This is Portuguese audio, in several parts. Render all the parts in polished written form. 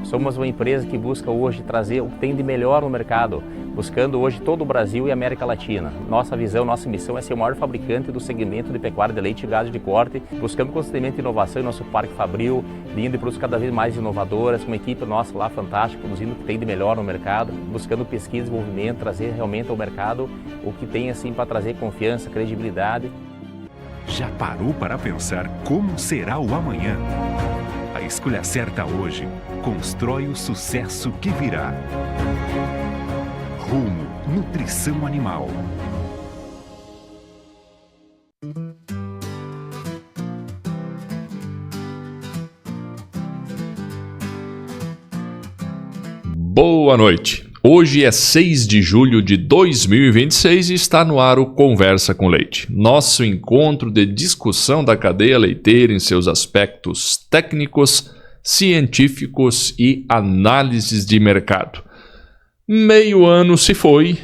Somos uma empresa que busca hoje trazer o que tem de melhor no mercado, buscando hoje todo o Brasil e América Latina. Nossa visão, nossa missão é ser o maior fabricante do segmento de pecuária de leite e gado de corte, buscando constantemente inovação em nosso parque fabril, vindo produtos cada vez mais inovadoras, com uma equipe nossa lá fantástica, produzindo o que tem de melhor no mercado, buscando pesquisa e desenvolvimento, trazer realmente ao mercado o que tem assim para trazer confiança, credibilidade. Já parou para pensar como será o amanhã? A escolha certa hoje constrói o sucesso que virá. Rumo Nutrição Animal. Boa noite. Hoje é 6 de julho de 2026 e está no ar o Conversa com Leite, nosso encontro de discussão da cadeia leiteira em seus aspectos técnicos, científicos e análises de mercado. Meio ano se foi,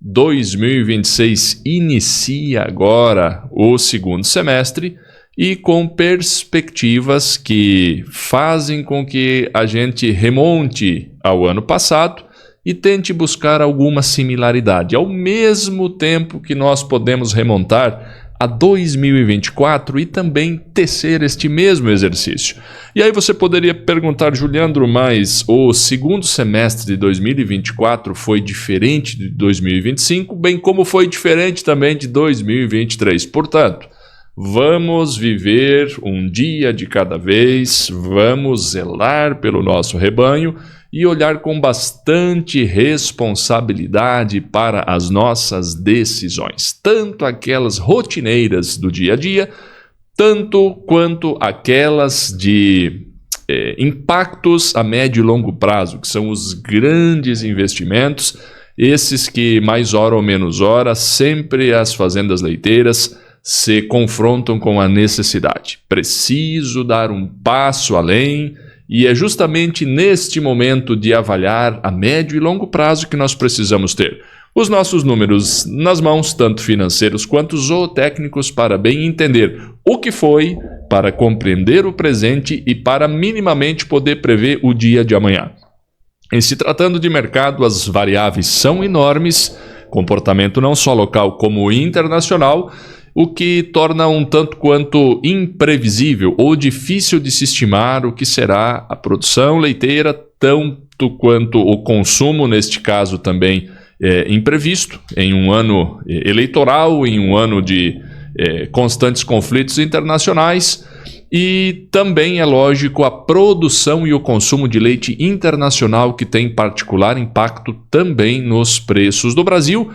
2026 inicia agora o segundo semestre e com perspectivas que fazem com que a gente remonte ao ano passado e tente buscar alguma similaridade, ao mesmo tempo que nós podemos remontar a 2024 e também tecer este mesmo exercício. E aí você poderia perguntar, Juliandro, mas o segundo semestre de 2024 foi diferente de 2025, bem como foi diferente também de 2023. Portanto, vamos viver um dia de cada vez, vamos zelar pelo nosso rebanho e olhar com bastante responsabilidade para as nossas decisões, tanto aquelas rotineiras do dia a dia, tanto quanto aquelas de impactos a médio e longo prazo, que são os grandes investimentos, esses que mais hora ou menos hora, sempre as fazendas leiteiras se confrontam com a necessidade. Preciso dar um passo além. E é justamente neste momento de avaliar a médio e longo prazo que nós precisamos ter os nossos números nas mãos, tanto financeiros quanto zootécnicos, para bem entender o que foi, para compreender o presente e para minimamente poder prever o dia de amanhã. Em se tratando de mercado, as variáveis são enormes, comportamento não só local como internacional, o que torna um tanto quanto imprevisível ou difícil de se estimar o que será a produção leiteira, tanto quanto o consumo, neste caso também imprevisto, em um ano eleitoral, em um ano de constantes conflitos internacionais, e também, é lógico, a produção e o consumo de leite internacional, que tem particular impacto também nos preços do Brasil,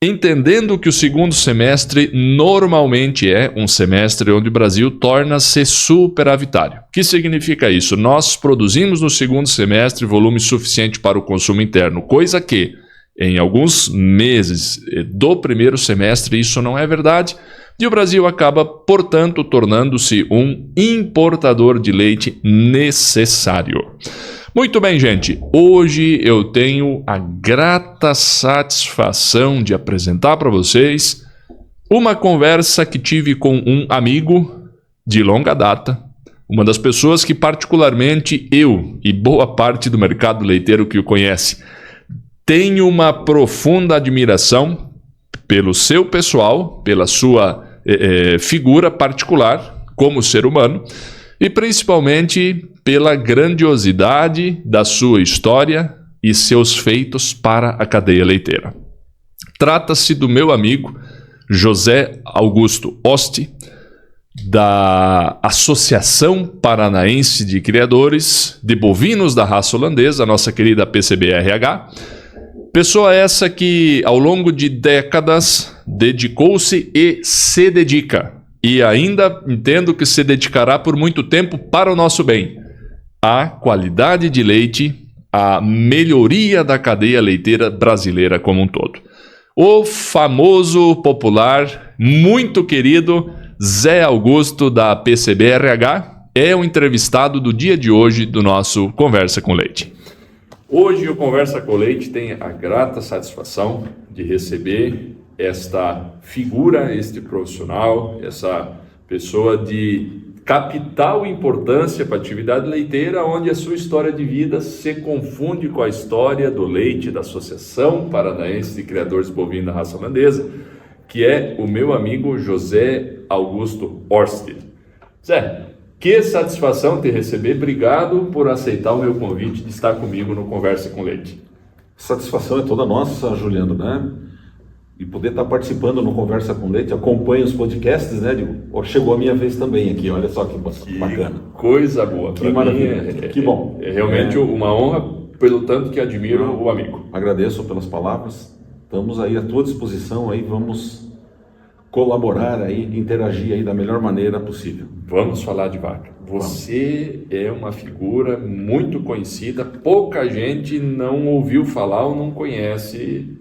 entendendo que o segundo semestre normalmente é um semestre onde o Brasil torna-se superavitário. O que significa isso? Nós produzimos no segundo semestre volume suficiente para o consumo interno, coisa que, em alguns meses do primeiro semestre, isso não é verdade, e o Brasil acaba, portanto, tornando-se um importador de leite necessário. Muito bem, gente. Hoje eu tenho a grata satisfação de apresentar para vocês uma conversa que tive com um amigo de longa data, uma das pessoas que particularmente eu e boa parte do mercado leiteiro que o conhece tenho uma profunda admiração pelo seu pessoal, pela sua figura particular como ser humano e principalmente pela grandiosidade da sua história e seus feitos para a cadeia leiteira. Trata-se do meu amigo José Augusto Osti, da Associação Paranaense de Criadores de Bovinos da Raça Holandesa, a nossa querida PCB-RH, Pessoa essa que, ao longo de décadas, dedicou-se e se dedica. E ainda entendo que se dedicará por muito tempo para o nosso bem. A qualidade de leite, a melhoria da cadeia leiteira brasileira como um todo. O famoso, popular, muito querido Zé Augusto da PCB-RH é o entrevistado do dia de hoje do nosso Conversa com Leite. Hoje o Conversa com Leite tem a grata satisfação de receber esta figura, este profissional, essa pessoa de capital importância para a atividade leiteira, onde a sua história de vida se confunde com a história do leite da Associação Paranaense de Criadores Bovinos da Raça Holandesa, que é o meu amigo José Augusto Orsted. Zé, que satisfação te receber. Obrigado por aceitar o meu convite de estar comigo no Conversa com Leite. Satisfação é toda nossa, Juliano, né? E poder estar participando no Conversa com Leite. Acompanho os podcasts, né? Chegou a minha vez também aqui, olha só que bacana. Coisa boa. Que maravilha, que bom. É realmente uma honra, pelo tanto que admiro o amigo. Agradeço pelas palavras. Estamos aí à tua disposição, aí vamos colaborar aí, interagir aí da melhor maneira possível. Vamos falar de vaca. Você é uma figura muito conhecida, pouca gente não ouviu falar ou não conhece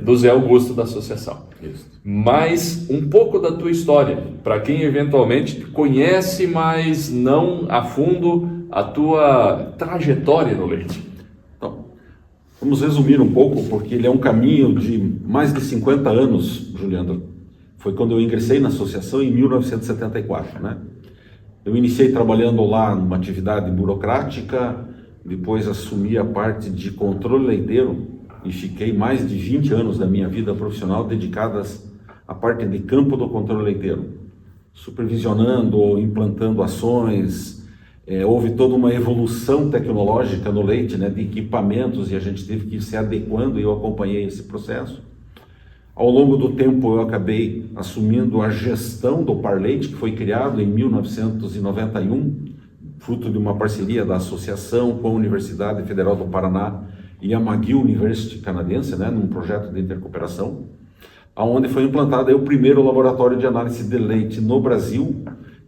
do Zé Augusto da Associação. Isso. Mas um pouco da tua história, para quem eventualmente te conhece, mas não a fundo a tua trajetória no leite. Então, vamos resumir um pouco, porque ele é um caminho de mais de 50 anos, Juliano. Foi quando eu ingressei na associação em 1974, né? Eu iniciei trabalhando lá numa atividade burocrática, depois assumi a parte de controle leiteiro e fiquei mais de 20 anos da minha vida profissional dedicadas à parte de campo do controle leiteiro, supervisionando, implantando ações. Houve toda uma evolução tecnológica no leite, né, de equipamentos, e a gente teve que ir se adequando, e eu acompanhei esse processo. Ao longo do tempo eu acabei assumindo a gestão do Par Leite, que foi criado em 1991, fruto de uma parceria da associação com a Universidade Federal do Paraná e a McGill University canadense, né, num projeto de intercooperação, onde foi implantado aí o primeiro laboratório de análise de leite no Brasil,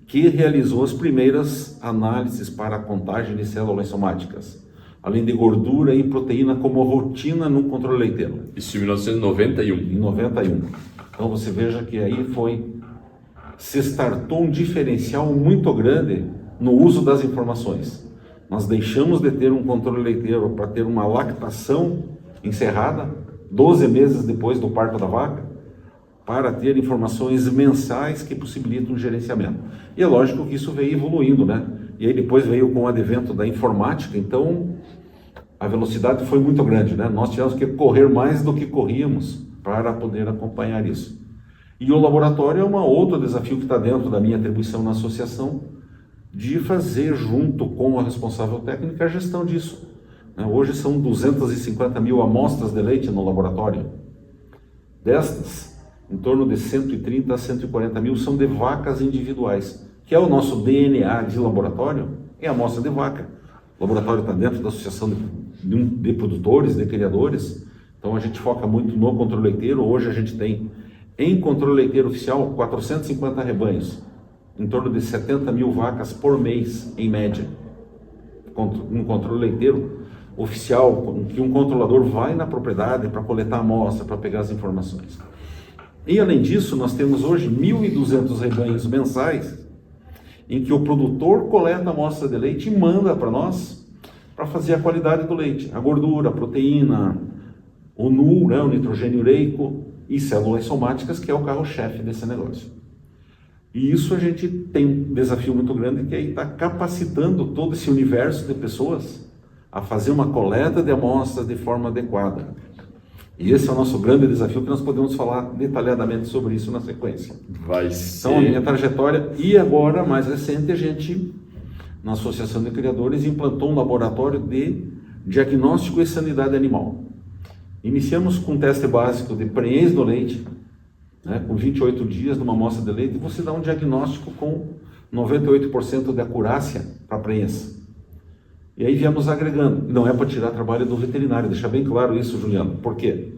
que realizou as primeiras análises para a contagem de células somáticas, além de gordura e proteína como rotina no controle leiteiro. Isso em 1991. Em 91. Então você veja que aí se startou um diferencial muito grande no uso das informações. Nós deixamos de ter um controle leiteiro para ter uma lactação encerrada, 12 meses depois do parto da vaca, para ter informações mensais que possibilitam um gerenciamento. E é lógico que isso veio evoluindo, né? E aí depois veio com o advento da informática, então a velocidade foi muito grande, né? Nós tivemos que correr mais do que corríamos para poder acompanhar isso. E o laboratório é um outro desafio que está dentro da minha atribuição na associação, de fazer junto com a responsável técnica a gestão disso. Hoje são 250 mil amostras de leite no laboratório. Destas, em torno de 130 a 140 mil são de vacas individuais, que é o nosso DNA de laboratório, é a amostra de vaca. O laboratório está dentro da associação de produtores, de criadores, então a gente foca muito no controle leiteiro. Hoje a gente tem, em controle leiteiro oficial, 450 rebanhos, em torno de 70 mil vacas por mês, em média. Um controle leiteiro oficial, que um controlador vai na propriedade para coletar a amostra, para pegar as informações. E além disso, nós temos hoje 1.200 rebanhos mensais, em que o produtor coleta a amostra de leite e manda para nós, para fazer a qualidade do leite, a gordura, a proteína, o NU, né, o nitrogênio ureico e células somáticas, que é o carro-chefe desse negócio. E isso a gente tem um desafio muito grande, que é estar capacitando todo esse universo de pessoas a fazer uma coleta de amostras de forma adequada. E esse é o nosso grande desafio, que nós podemos falar detalhadamente sobre isso na sequência. Vai ser... Então, a minha trajetória, e agora, mais recente, a gente, na Associação de Criadores, implantou um laboratório de diagnóstico e sanidade animal. Iniciamos com um teste básico de prenhez do leite, né, com 28 dias numa amostra de leite, e você dá um diagnóstico com 98% de acurácia para prenhez. E aí viemos agregando. Não é para tirar trabalho do veterinário, deixar bem claro isso, Juliano. Por quê?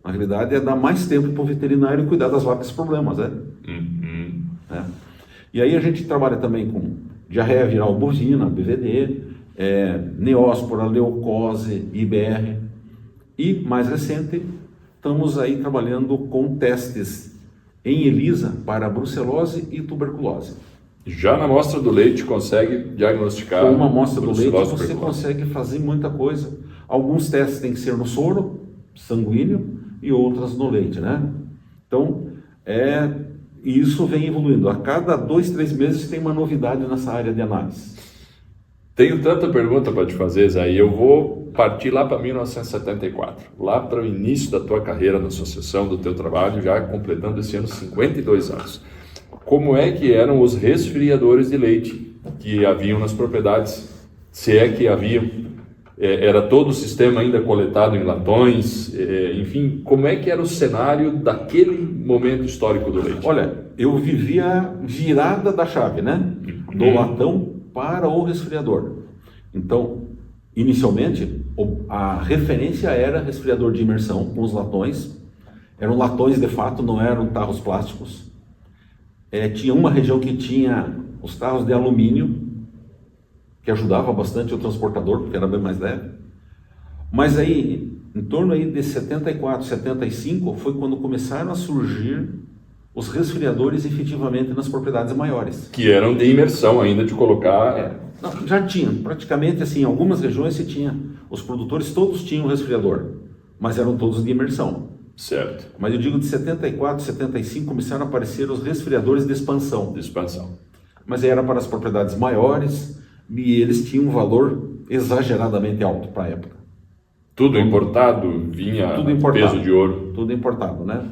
Na realidade é dar mais tempo para o veterinário cuidar das vacas problemas, né? E aí a gente trabalha também com diarreia viral bovina, BVD, neóspora, leucose, IBR. E, mais recente, estamos aí trabalhando com testes em ELISA para brucelose e tuberculose. Já na amostra do leite consegue diagnosticar? Com uma amostra do leite brucelose, você tuberculose. consegue fazer muita coisa. Alguns testes têm que ser no soro sanguíneo e outras no leite, né? Então, isso vem evoluindo. A cada 2, 3 meses tem uma novidade nessa área de análise. Tenho tanta pergunta para te fazer, Zé, e eu vou partir lá para 1974, lá para o início da tua carreira na associação, do teu trabalho, já completando esse ano 52 anos. Como é que eram os resfriadores de leite que haviam nas propriedades? Se é que haviam, era todo o sistema ainda coletado em latões, enfim, como é que era o cenário daquele momento histórico do leite? Olha, eu vivia a virada da chave, né? Do latão para o resfriador. Então, inicialmente, a referência era resfriador de imersão com os latões. Eram latões de fato, não eram tarros plásticos. Tinha uma região que tinha os tarros de alumínio, que ajudava bastante o transportador, porque era bem mais leve. Mas aí, em torno aí de 74, 75, foi quando começaram a surgir os resfriadores efetivamente nas propriedades maiores. Que eram de imersão ainda, de colocar... Não, já tinha, praticamente assim, em algumas regiões se tinha, os produtores todos tinham resfriador, mas eram todos de imersão. Certo. Mas eu digo de 74, 75 começaram a aparecer os resfriadores de expansão. De expansão. Mas era para as propriedades maiores e eles tinham um valor exageradamente alto para a época. Tudo importado, vinha Tudo importado, peso de ouro. Tudo importado, né?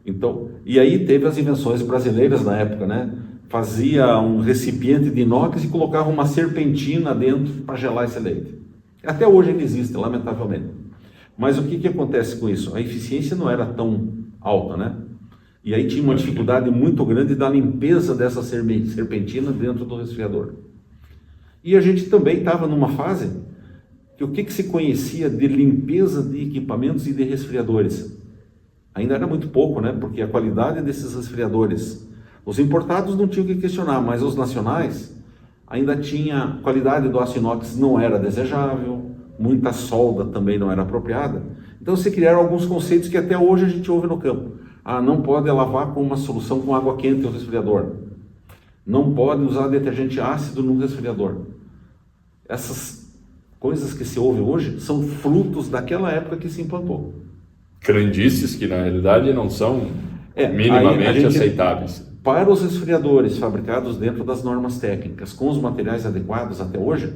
Então, e aí teve as invenções brasileiras na época, né? Fazia um recipiente de inox e colocava uma serpentina dentro para gelar esse leite. Até hoje ainda existe, lamentavelmente. Mas o que acontece com isso? A eficiência não era tão alta, né? E aí tinha uma dificuldade muito grande da limpeza dessa serpentina dentro do resfriador. E a gente também estava numa fase que o que se conhecia de limpeza de equipamentos e de resfriadores? Ainda era muito pouco, né? Porque a qualidade desses resfriadores, os importados não tinham que questionar, mas os nacionais ainda tinha qualidade do aço inox, não era desejável, muita solda também não era apropriada. Então se criaram alguns conceitos que até hoje a gente ouve no campo. Não pode lavar com uma solução com água quente o resfriador. Não pode usar detergente ácido no resfriador. Essas coisas que se ouve hoje são frutos daquela época que se implantou. Crendices que na realidade não são minimamente aceitáveis. Para os resfriadores fabricados dentro das normas técnicas, com os materiais adequados até hoje,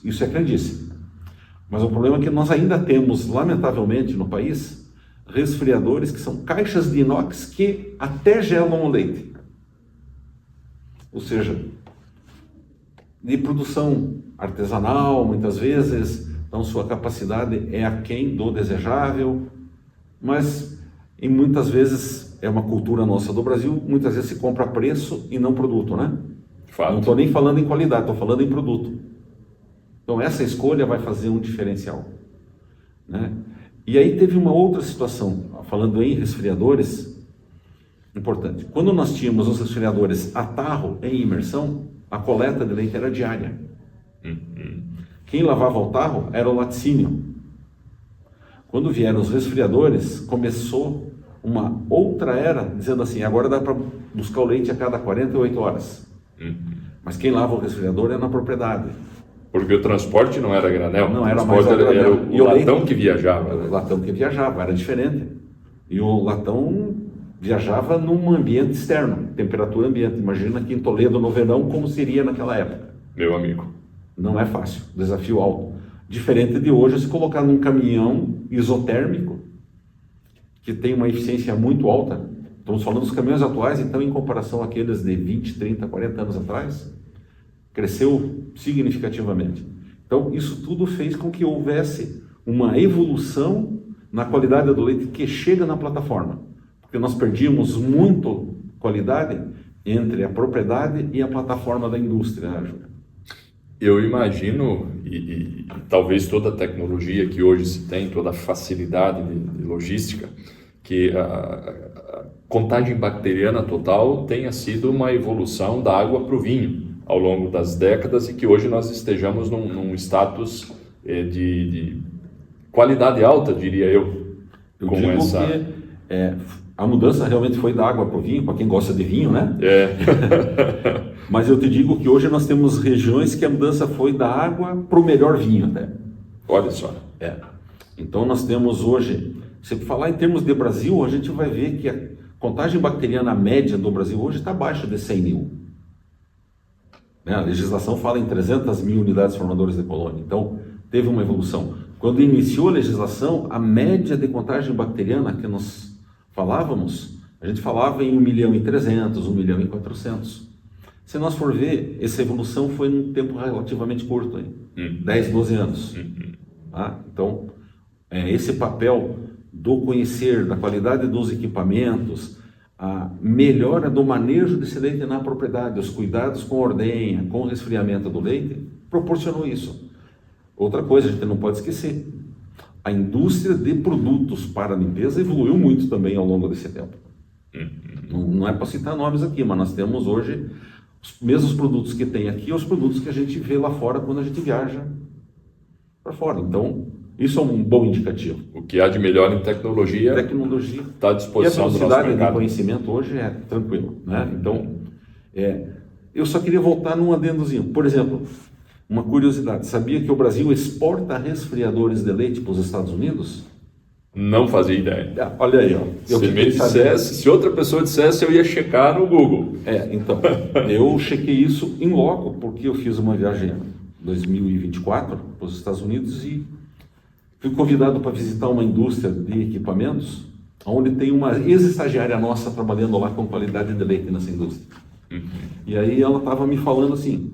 isso é crendice. Mas o problema é que nós ainda temos, lamentavelmente, no país, resfriadores que são caixas de inox que até gelam o leite. Ou seja, de produção artesanal, muitas vezes, então sua capacidade é aquém do desejável, mas em muitas vezes é uma cultura nossa do Brasil, muitas vezes se compra preço e não produto, né? Fato. Não estou nem falando em qualidade, estou falando em produto. Então essa escolha vai fazer um diferencial, né? E aí teve uma outra situação, falando em resfriadores, importante. Quando nós tínhamos os resfriadores a tarro em imersão, a coleta de leite era diária. Quem lavava o tarro era o laticínio. Quando vieram os resfriadores, começou uma outra era, dizendo assim, agora dá para buscar o leite a cada 48 horas. Mas quem lava o resfriador é na propriedade. Porque o transporte não era granel, não era mais granel. Era o latão que viajava. Era o latão que viajava, era diferente. E o latão viajava num ambiente externo, temperatura ambiente. Imagina que em Toledo no verão, como seria naquela época. Meu amigo. Não é fácil, desafio alto. Diferente de hoje, se colocar num caminhão isotérmico, que tem uma eficiência muito alta. Estamos falando dos caminhões atuais, então, em comparação àqueles de 20, 30, 40 anos atrás, cresceu significativamente. Então, isso tudo fez com que houvesse uma evolução na qualidade do leite que chega na plataforma. Porque nós perdíamos muito qualidade entre a propriedade e a plataforma da indústria, né, Júlia? Eu imagino, e talvez toda a tecnologia que hoje se tem, toda a facilidade de logística, que a contagem bacteriana total tenha sido uma evolução da água para o vinho ao longo das décadas, e que hoje nós estejamos num status de qualidade alta, diria eu. Eu digo que a mudança realmente foi da água para o vinho, para quem gosta de vinho, né? Mas eu te digo que hoje nós temos regiões que a mudança foi da água para o melhor vinho até. Olha só. Então nós temos hoje, se falar em termos de Brasil, a gente vai ver que a contagem bacteriana média do Brasil hoje está abaixo de 100 mil. A legislação fala em 300 mil unidades formadoras de colônia, então teve uma evolução. Quando iniciou a legislação, a média de contagem bacteriana que nós falávamos, a gente falava em 1.300.000, 1.400.000. Se nós for ver, essa evolução foi num tempo relativamente curto, 10, 12 anos. Então, esse papel do conhecer, da qualidade dos equipamentos, a melhora do manejo desse leite na propriedade, os cuidados com a ordenha, com o resfriamento do leite, proporcionou isso. Outra coisa, a gente não pode esquecer, a indústria de produtos para limpeza evoluiu muito também ao longo desse tempo. Não é para citar nomes aqui, mas nós temos hoje os mesmos produtos que tem aqui, os produtos que a gente vê lá fora quando a gente viaja para fora. Então, isso é um bom indicativo. O que há de melhor em tecnologia está à disposição do nosso mercado. E a velocidade de conhecimento hoje é tranquilo, né? Então, eu só queria voltar num adendozinho. Por exemplo, uma curiosidade, sabia que o Brasil exporta resfriadores de leite para os Estados Unidos? Não fazia ideia. Olha aí, ó. Se outra pessoa dissesse, eu ia checar no Google. Então, eu chequei isso em loco, porque eu fiz uma viagem em 2024 para os Estados Unidos e fui convidado para visitar uma indústria de equipamentos, onde tem uma ex-estagiária nossa trabalhando lá com qualidade de leite nessa indústria. E aí ela estava me falando assim,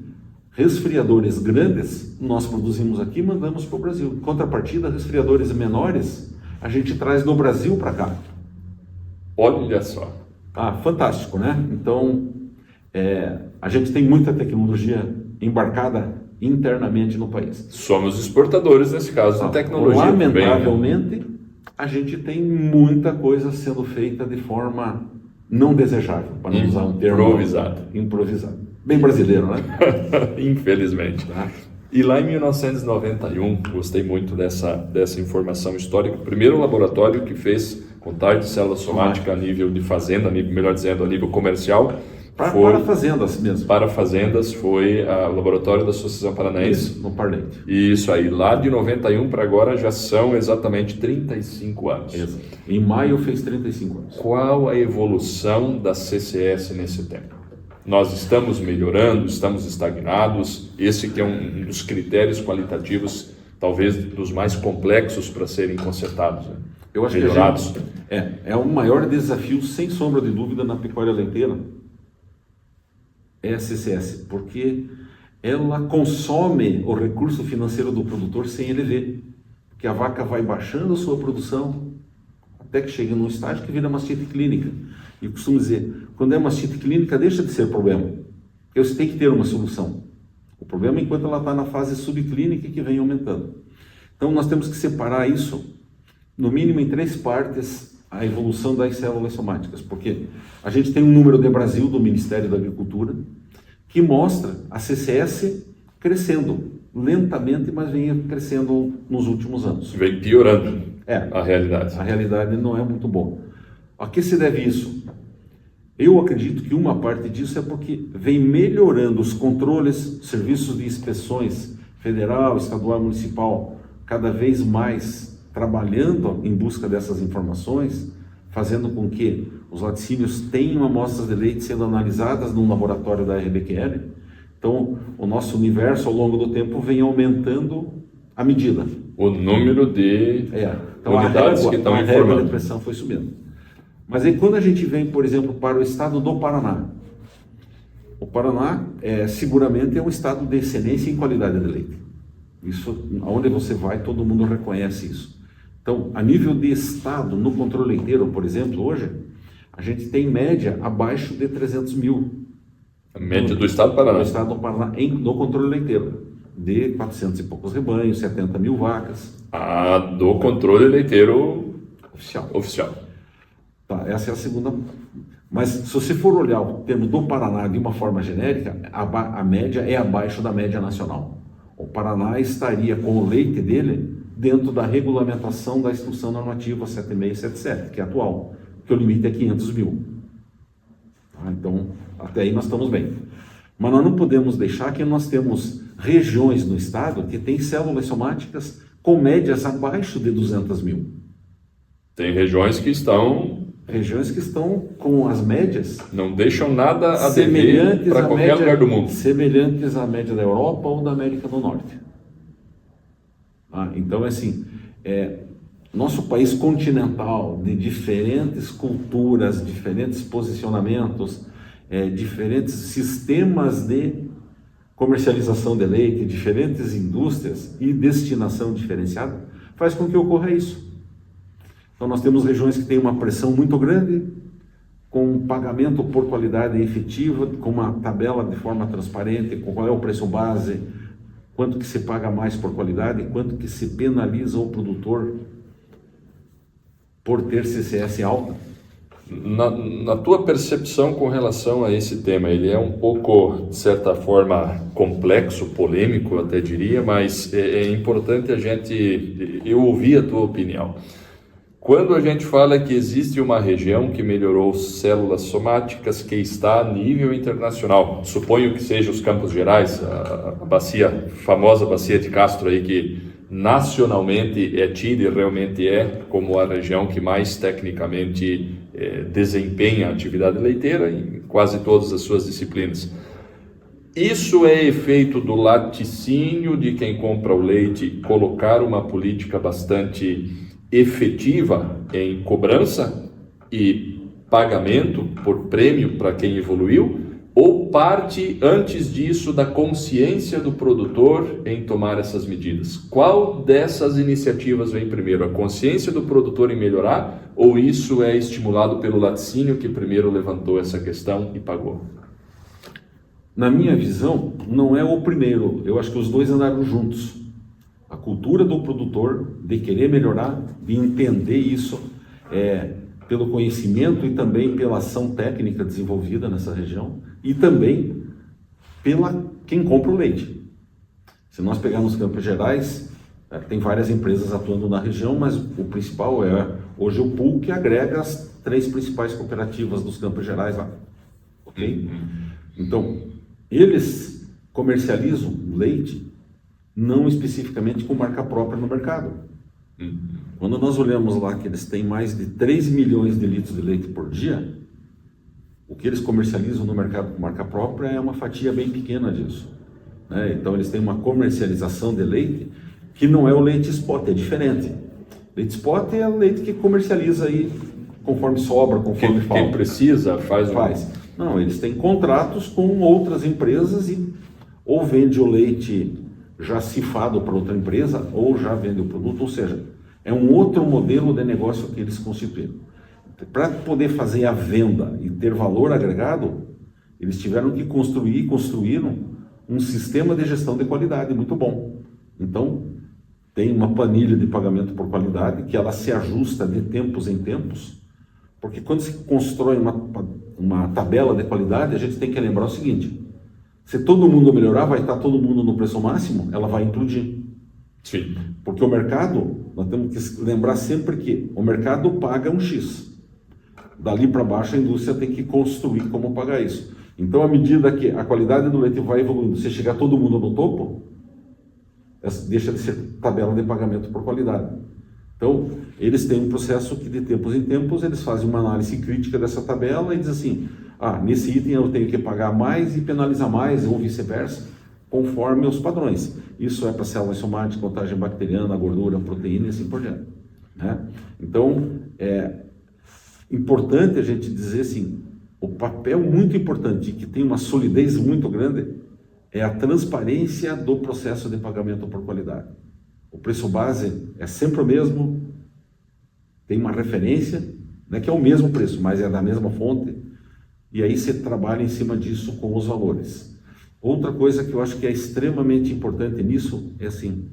resfriadores grandes nós produzimos aqui e mandamos para o Brasil. Em contrapartida, resfriadores menores a gente traz do Brasil para cá. Olha só. Fantástico, né? Então, a gente tem muita tecnologia embarcada internamente no país. Somos exportadores, nesse caso, de tecnologia. Lamentavelmente, a gente tem muita coisa sendo feita de forma não desejável, para não usar um termo improvisado. Bem brasileiro, né? Infelizmente. E lá em 1991, gostei muito dessa informação histórica, o primeiro laboratório que fez contagem de célula somática a nível de fazenda, melhor dizendo, a nível comercial, para fazendas mesmo. Para fazendas foi o laboratório da Associação Paranaense. Isso, no Parlente. Isso aí, lá de 91 para agora já são exatamente 35 anos. Exato. Em maio fez 35 anos. Qual a evolução da CCS nesse tempo? Nós estamos melhorando, estamos estagnados? Esse que é um dos critérios qualitativos, talvez dos mais complexos para serem consertados, né? Eu acho melhorados. Que é o maior desafio, sem sombra de dúvida, na pecuária leiteira, é a CCS, porque ela consome o recurso financeiro do produtor sem ele ver, porque a vaca vai baixando a sua produção até que chega num estágio que vira mastite clínica. E eu costumo dizer, quando é mastite clínica, deixa de ser problema, porque você tem que ter uma solução. O problema é enquanto ela está na fase subclínica que vem aumentando. Então nós temos que separar isso, no mínimo em 3 partes, a evolução das células somáticas, porque a gente tem um número de Brasil do Ministério da Agricultura que mostra a CCS crescendo lentamente, mas vem crescendo nos últimos anos. Vem piorando a realidade. A realidade não é muito boa. A que se deve isso? Eu acredito que uma parte disso é porque vem melhorando os controles, serviços de inspeções federal, estadual, municipal, cada vez mais trabalhando em busca dessas informações, fazendo com que os laticínios tenham amostras de leite sendo analisadas num laboratório da RBQL. Então, o nosso universo ao longo do tempo vem aumentando a medida. O número de então unidades que estão informando. A régua de pressão foi subindo. Mas aí quando a gente vem, por exemplo, para o estado do Paraná, o Paraná seguramente é um estado de excelência em qualidade de leite. Isso, aonde você vai, todo mundo reconhece isso. Então, a nível de estado, no controle leiteiro, por exemplo, hoje, a gente tem média abaixo de 300 mil. A média do estado do Paraná. Do estado do Paraná no controle leiteiro. de 400 e poucos rebanhos, 70 mil vacas. Do controle leiteiro oficial. Tá, essa é a segunda. Mas se você for olhar o termo do Paraná de uma forma genérica, a média é abaixo da média nacional. O Paraná estaria com o leite dele dentro da regulamentação da Instrução Normativa 7677, que é atual, que o limite é 500 mil. Tá, então, até aí nós estamos bem. Mas nós não podemos deixar que nós temos regiões no estado que têm células somáticas com médias abaixo de 200 mil. Tem regiões que estão com as médias... Não deixam nada a dever para qualquer lugar do mundo. Semelhantes à média da Europa ou da América do Norte. Então, assim, nosso país continental, de diferentes culturas, diferentes posicionamentos, diferentes sistemas de comercialização de leite, diferentes indústrias e destinação diferenciada, faz com que ocorra isso. Então nós temos regiões que têm uma pressão muito grande, com um pagamento por qualidade efetiva, com uma tabela de forma transparente, com qual é o preço base, quanto que se paga mais por qualidade, quanto que se penaliza o produtor por ter CCS alta. Na tua percepção com relação a esse tema, ele é um pouco, de certa forma, complexo, polêmico, eu até diria, mas é importante eu ouvir a tua opinião. Quando a gente fala que existe uma região que melhorou células somáticas que está a nível internacional, suponho que seja os Campos Gerais, a famosa bacia de Castro aí, que nacionalmente é tida e realmente é como a região que mais tecnicamente desempenha a atividade leiteira em quase todas as suas disciplinas. Isso é efeito do laticínio de quem compra o leite colocar uma política bastante efetiva em cobrança e pagamento por prêmio para quem evoluiu, ou parte antes disso da consciência do produtor em tomar essas medidas? Qual dessas iniciativas vem primeiro? A consciência do produtor em melhorar, ou isso é estimulado pelo laticínio que primeiro levantou essa questão e pagou? Na minha visão, não é o primeiro. Eu acho que os dois andaram juntos. A cultura do produtor de querer melhorar, de entender isso, pelo conhecimento e também pela ação técnica desenvolvida nessa região, e também pela quem compra o leite. Se nós pegarmos Campos Gerais, tem várias empresas atuando na região, mas o principal é hoje o pool que agrega as 3 principais cooperativas dos Campos Gerais lá. Ok? Então, eles comercializam leite não especificamente com marca própria no mercado. Quando nós olhamos lá que eles têm mais de 3 milhões de litros de leite por dia, o que eles comercializam no mercado com marca própria é uma fatia bem pequena disso. Né? Então eles têm uma comercialização de leite que não é o leite spot, é diferente. Leite spot é o leite que comercializa aí conforme sobra, conforme falta. Quem precisa faz. Não, eles têm contratos com outras empresas e ou vende o leite já cifado para outra empresa, ou já vende o produto, ou seja, é um outro modelo de negócio que eles constituíram. Para poder fazer a venda e ter valor agregado, eles tiveram que construíram um sistema de gestão de qualidade muito bom. Então, tem uma planilha de pagamento por qualidade, que ela se ajusta de tempos em tempos, porque quando se constrói uma tabela de qualidade, a gente tem que lembrar o seguinte: se todo mundo melhorar, vai estar todo mundo no preço máximo, ela vai implodir. Sim. Porque o mercado, nós temos que lembrar sempre que o mercado paga um X. Dali para baixo a indústria tem que construir como pagar isso. Então, à medida que a qualidade do leite vai evoluindo, se chegar todo mundo no topo, deixa de ser tabela de pagamento por qualidade. Então, eles têm um processo que de tempos em tempos eles fazem uma análise crítica dessa tabela e dizem assim: nesse item eu tenho que pagar mais e penalizar mais, ou vice-versa, conforme os padrões. Isso é para células somáticas, contagem bacteriana, gordura, proteína e assim por diante. Né? Então, é importante a gente dizer assim, o papel muito importante, que tem uma solidez muito grande, é a transparência do processo de pagamento por qualidade. O preço base é sempre o mesmo, tem uma referência, né, que é o mesmo preço, mas é da mesma fonte, e aí você trabalha em cima disso com os valores. Outra coisa que eu acho que é extremamente importante nisso é assim,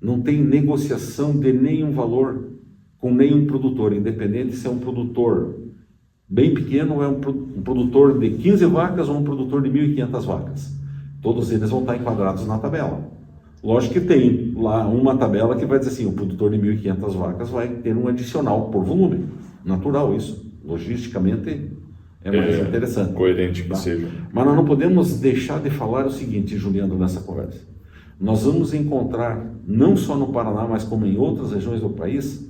não tem negociação de nenhum valor com nenhum produtor, independente se é um produtor bem pequeno ou é um produtor de 15 vacas ou um produtor de 1.500 vacas. Todos eles vão estar enquadrados na tabela. Lógico que tem lá uma tabela que vai dizer assim, o produtor de 1.500 vacas vai ter um adicional por volume. Natural isso. Logisticamente é mais interessante. Coerente que tá? seja. Mas nós não podemos deixar de falar o seguinte, Juliano, nessa conversa. Nós vamos encontrar, não só no Paraná, mas como em outras regiões do país,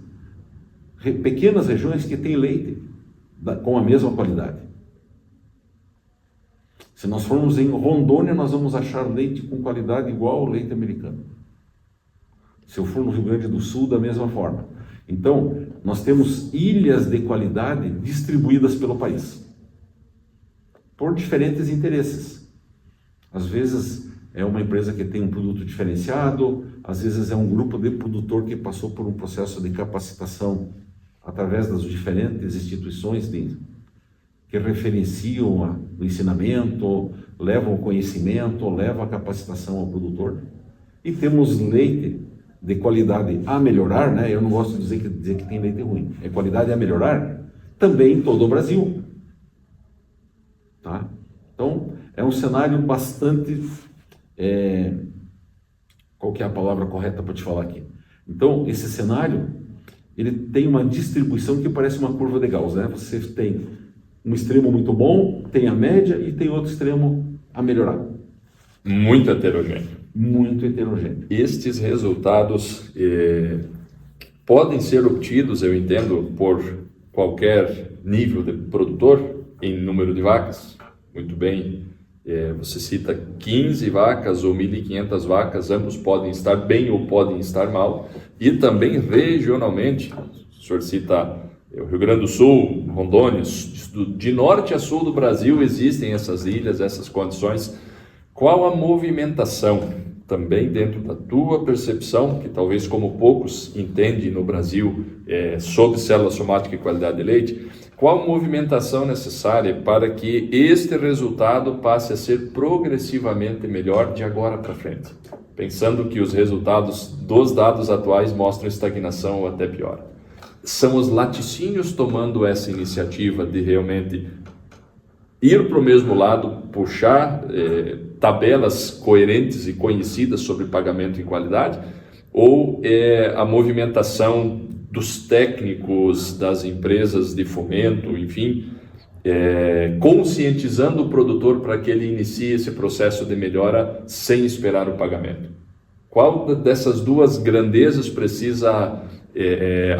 pequenas regiões que têm leite com a mesma qualidade. Se nós formos em Rondônia, nós vamos achar leite com qualidade igual ao leite americano. Se eu for no Rio Grande do Sul, da mesma forma. Então, nós temos ilhas de qualidade distribuídas pelo país, por diferentes interesses. Às vezes é uma empresa que tem um produto diferenciado, às vezes é um grupo de produtor que passou por um processo de capacitação através das diferentes instituições que referenciam o ensinamento, levam o conhecimento, levam a capacitação ao produtor. E temos leite de qualidade a melhorar, né? Eu não gosto de dizer que tem leite ruim, é qualidade a melhorar, também em todo o Brasil. Tá? Então, é um cenário bastante... qual que é a palavra correta para te falar aqui? Então, esse cenário, ele tem uma distribuição que parece uma curva de Gauss, né? Você tem um extremo muito bom, tem a média e tem outro extremo a melhorar. Muito heterogêneo. Muito heterogêneo. Estes resultados podem ser obtidos, eu entendo, por qualquer nível de produtor em número de vacas. Muito bem, você cita 15 vacas ou 1.500 vacas, ambos podem estar bem ou podem estar mal. E também regionalmente, o senhor cita o Rio Grande do Sul, Rondônia, de norte a sul do Brasil existem essas ilhas, essas condições. Qual a movimentação, também dentro da tua percepção, que talvez como poucos entendem no Brasil sobre célula somática e qualidade de leite, qual a movimentação necessária para que este resultado passe a ser progressivamente melhor de agora para frente? Pensando que os resultados dos dados atuais mostram estagnação ou até pior. São os laticínios tomando essa iniciativa de realmente ir para o mesmo lado, puxar tabelas coerentes e conhecidas sobre pagamento e qualidade, ou a movimentação dos técnicos, das empresas de fomento, enfim, conscientizando o produtor para que ele inicie esse processo de melhora sem esperar o pagamento? Qual dessas duas grandezas precisa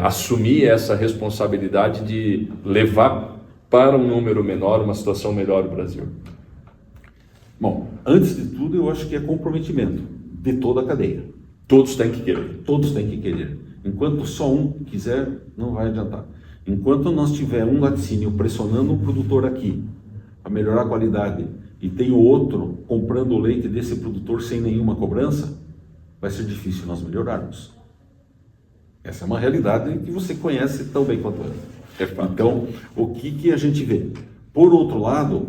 assumir essa responsabilidade de levar para um número menor, uma situação melhor no Brasil? Bom, antes de tudo, eu acho que é comprometimento de toda a cadeia. Todos têm que querer. Todos têm que querer. Enquanto só um quiser, não vai adiantar. Enquanto nós tiver um laticínio pressionando um produtor aqui a melhorar a qualidade e tem o outro comprando o leite desse produtor sem nenhuma cobrança, vai ser difícil nós melhorarmos. Essa é uma realidade que você conhece tão bem quanto eu. Então, o que a gente vê? Por outro lado,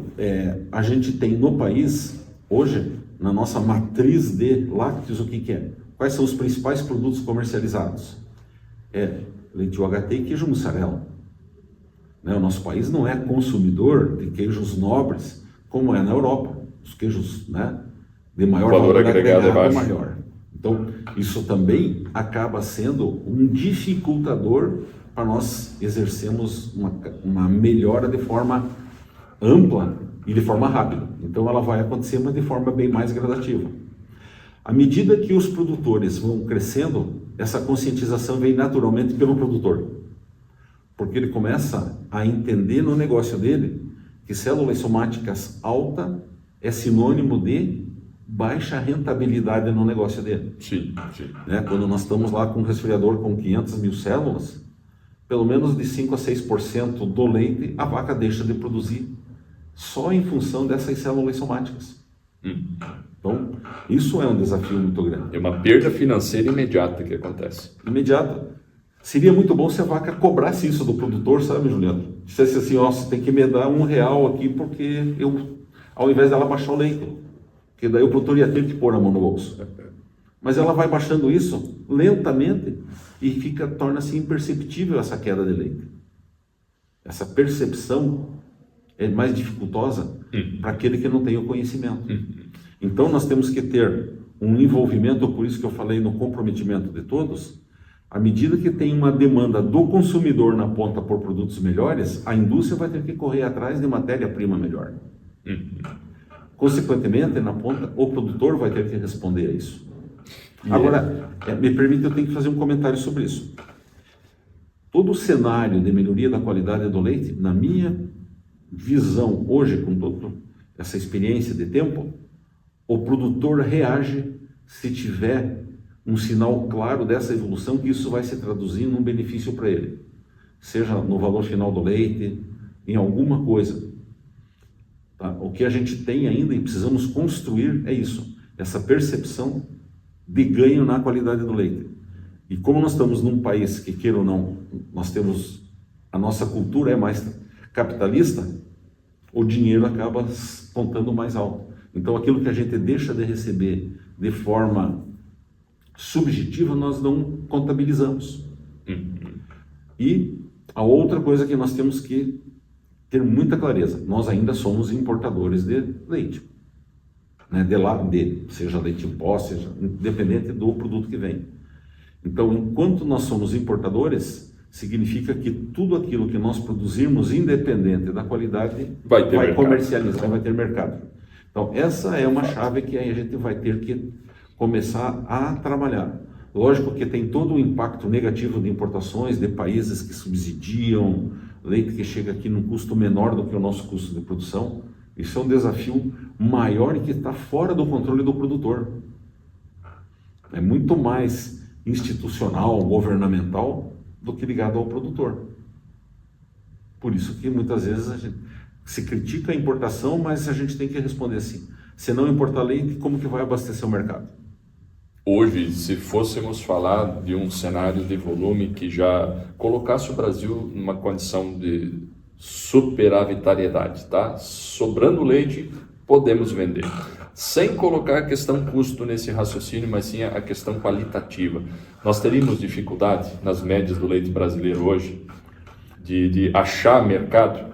a gente tem no país, hoje, na nossa matriz de lácteos, o que é? Quais são os principais produtos comercializados? Leite UHT e queijo mussarela. Né? O nosso país não é consumidor de queijos nobres, como é na Europa. Os queijos, né, de maior valor agregado maior. Então, isso também acaba sendo um dificultador para nós exercermos uma melhora de forma ampla e de forma rápida. Então, ela vai acontecer, mas de forma bem mais gradativa. À medida que os produtores vão crescendo, essa conscientização vem naturalmente pelo produtor. Porque ele começa a entender no negócio dele que células somáticas alta é sinônimo de baixa rentabilidade no negócio dele. Sim, sim. Né? Quando nós estamos lá com um resfriador com 500 mil células, pelo menos de 5 a 6% do leite a vaca deixa de produzir só em função dessas células somáticas. Então, isso é um desafio muito grande. É uma perda financeira imediata que acontece. Imediata. Seria muito bom se a vaca cobrasse isso do produtor, sabe, Juliano? Dissesse assim, ó, você tem que me dar R$1 aqui porque eu, ao invés dela baixar o leite. porque daí o produtor ia ter que pôr a mão no bolso. Mas ela vai baixando isso lentamente e torna-se imperceptível essa queda de leite. Essa percepção é mais dificultosa para aquele que não tem o conhecimento. Então nós temos que ter um envolvimento, por isso que eu falei no comprometimento de todos. À medida que tem uma demanda do consumidor na ponta por produtos melhores, a indústria vai ter que correr atrás de matéria-prima melhor. Consequentemente, na ponta, o produtor vai ter que responder a isso. Agora, me permite, eu tenho que fazer um comentário sobre isso. Todo o cenário de melhoria da qualidade do leite, na minha visão hoje, com toda essa experiência de tempo, o produtor reage se tiver um sinal claro dessa evolução, que isso vai se traduzir num benefício para ele, seja no valor final do leite, em alguma coisa. Tá? O que a gente tem ainda e precisamos construir é isso, essa percepção de ganho na qualidade do leite. E como nós estamos num país que, queira ou não, nós temos, a nossa cultura é mais capitalista, o dinheiro acaba contando mais alto. Então aquilo que a gente deixa de receber de forma subjetiva, nós não contabilizamos. E a outra coisa que nós temos que ter muita clareza, nós ainda somos importadores de leite, né? Seja leite em pó, seja independente do produto que vem. Então, enquanto nós somos importadores, significa que tudo aquilo que nós produzirmos, independente da qualidade, vai comercializar, vai ter mercado. Então, essa é uma chave que aí a gente vai ter que começar a trabalhar. Lógico que tem todo o impacto negativo de importações de países que subsidiam leite que chega aqui num custo menor do que o nosso custo de produção. Isso é um desafio maior e que está fora do controle do produtor. É muito mais institucional, governamental, do que ligado ao produtor. Por isso que muitas vezes a gente se critica a importação, mas a gente tem que responder assim: se não importar leite, como que vai abastecer o mercado? Hoje, se fôssemos falar de um cenário de volume que já colocasse o Brasil numa condição de superavitariedade, tá? Sobrando leite, podemos vender. Sem colocar a questão custo nesse raciocínio, mas sim a questão qualitativa. Nós teríamos dificuldade nas médias do leite brasileiro hoje de achar mercado?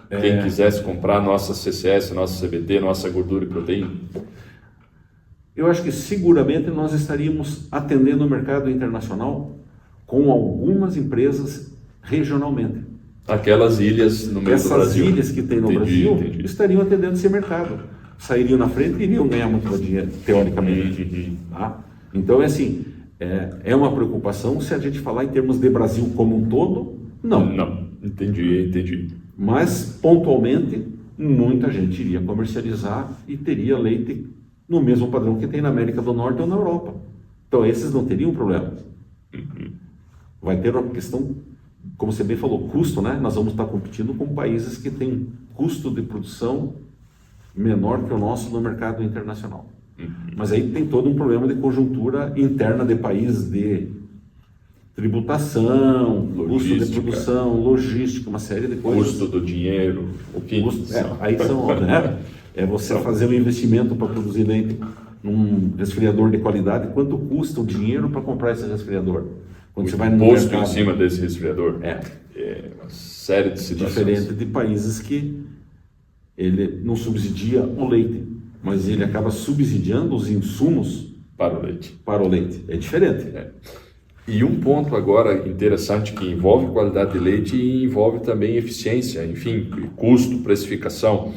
Quem quisesse comprar nossa CCS, nossa CBT, nossa gordura e proteína? Eu acho que seguramente nós estaríamos atendendo o mercado internacional com algumas empresas regionalmente. Aquelas ilhas no meio do Brasil. Essas ilhas que tem no Brasil estariam atendendo esse mercado. Sairiam na frente e iriam ganhar muito dinheiro, teoricamente. Tá? Então, é assim, é uma preocupação se a gente falar em termos de Brasil como um todo, não. Não, entendi. Mas, pontualmente, muita gente iria comercializar e teria leite no mesmo padrão que tem na América do Norte ou na Europa. Então, esses não teriam problema. Vai ter uma questão, como você bem falou, custo, né? Nós vamos estar competindo com países que têm custo de produção menor que o nosso no mercado internacional. Mas aí tem todo um problema de conjuntura interna de país, de tributação, custo de produção, logística, uma série de coisas. Custo do dinheiro, o que aí são, né? É você fazer um investimento para produzir leite num resfriador de qualidade. Quanto custa o dinheiro para comprar esse resfriador? Quando você vai no imposto mercado, em cima desse resfriador. É uma série de situações. Diferente de países que ele não subsidia o leite, mas ele acaba subsidiando os insumos para o leite. É diferente. E um ponto agora interessante que envolve qualidade de leite e envolve também eficiência, enfim, custo, precificação.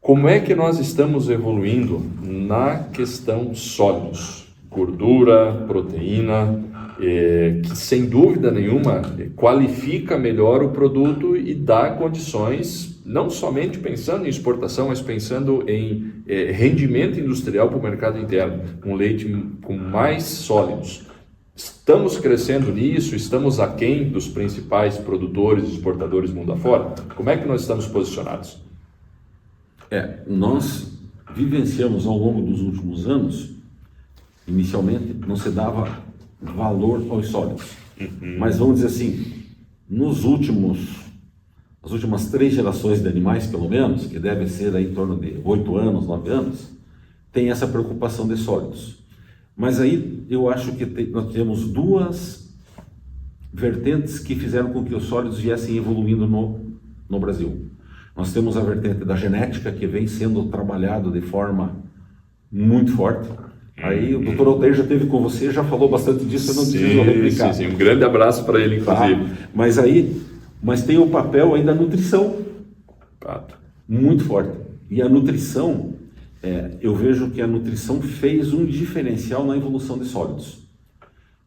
Como é que nós estamos evoluindo na questão sólidos? Gordura, proteína, que sem dúvida nenhuma qualifica melhor o produto e dá condições, não somente pensando em exportação, mas pensando em rendimento industrial para o mercado interno, um leite com mais sólidos. Estamos crescendo nisso? Estamos aquém dos principais produtores e exportadores mundo afora? Como é que nós estamos posicionados? Nós vivenciamos ao longo dos últimos anos, inicialmente não se dava valor aos sólidos, mas vamos dizer assim, nas últimas 3 gerações de animais, pelo menos, que devem ser aí em torno de 8 anos, 9 anos, tem essa preocupação de sólidos. Mas aí eu acho que nós temos duas vertentes que fizeram com que os sólidos viessem evoluindo no Brasil. Nós temos a vertente da genética, que vem sendo trabalhado de forma muito forte. Aí o Dr. Altair já esteve com você, já falou bastante disso, eu não preciso replicar. Sim. Um grande abraço para ele, inclusive. Mas tem o papel aí da nutrição, muito forte. E a nutrição, eu vejo que a nutrição fez um diferencial na evolução de sólidos.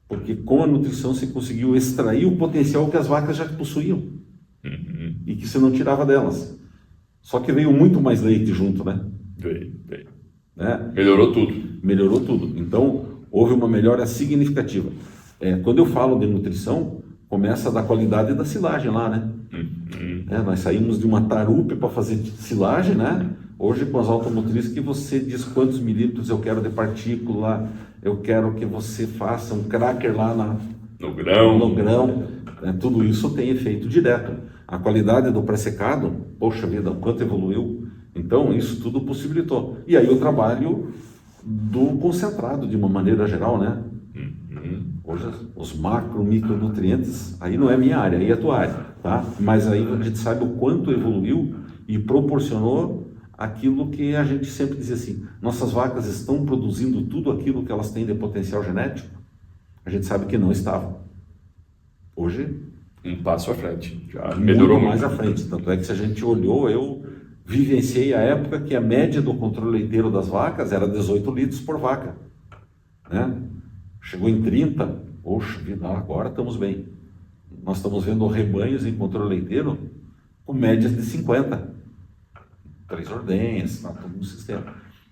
Porque com a nutrição você conseguiu extrair o potencial que as vacas já possuíam. E que você não tirava delas. Só que veio muito mais leite junto, né? Veio. Né? Melhorou tudo. Então, houve uma melhora significativa. Quando eu falo de nutrição, começa da qualidade da silagem lá, né? Nós saímos de uma tarupe para fazer silagem, né? Hoje, com as automotrizes, que você diz quantos milímetros eu quero de partícula, eu quero que você faça um cracker lá no grão. Tudo isso tem efeito direto. A qualidade do pré-secado, poxa vida, o quanto evoluiu. Então, isso tudo possibilitou. E aí o trabalho do concentrado, de uma maneira geral, né? Hoje, os macro, micronutrientes, aí não é minha área, aí é tua área, tá? Mas aí a gente sabe o quanto evoluiu e proporcionou aquilo que a gente sempre dizia assim, nossas vacas estão produzindo tudo aquilo que elas têm de potencial genético? A gente sabe que não estavam. Hoje... um passo à frente, já melhorou muito mais à frente. Tanto é que se a gente olhou, eu vivenciei a época que a média do controle leiteiro das vacas era 18 litros por vaca, né? Chegou em 30, poxa vida, agora estamos bem. Nós estamos vendo rebanhos em controle leiteiro com médias de 50. 3 ordenhas, todo um sistema.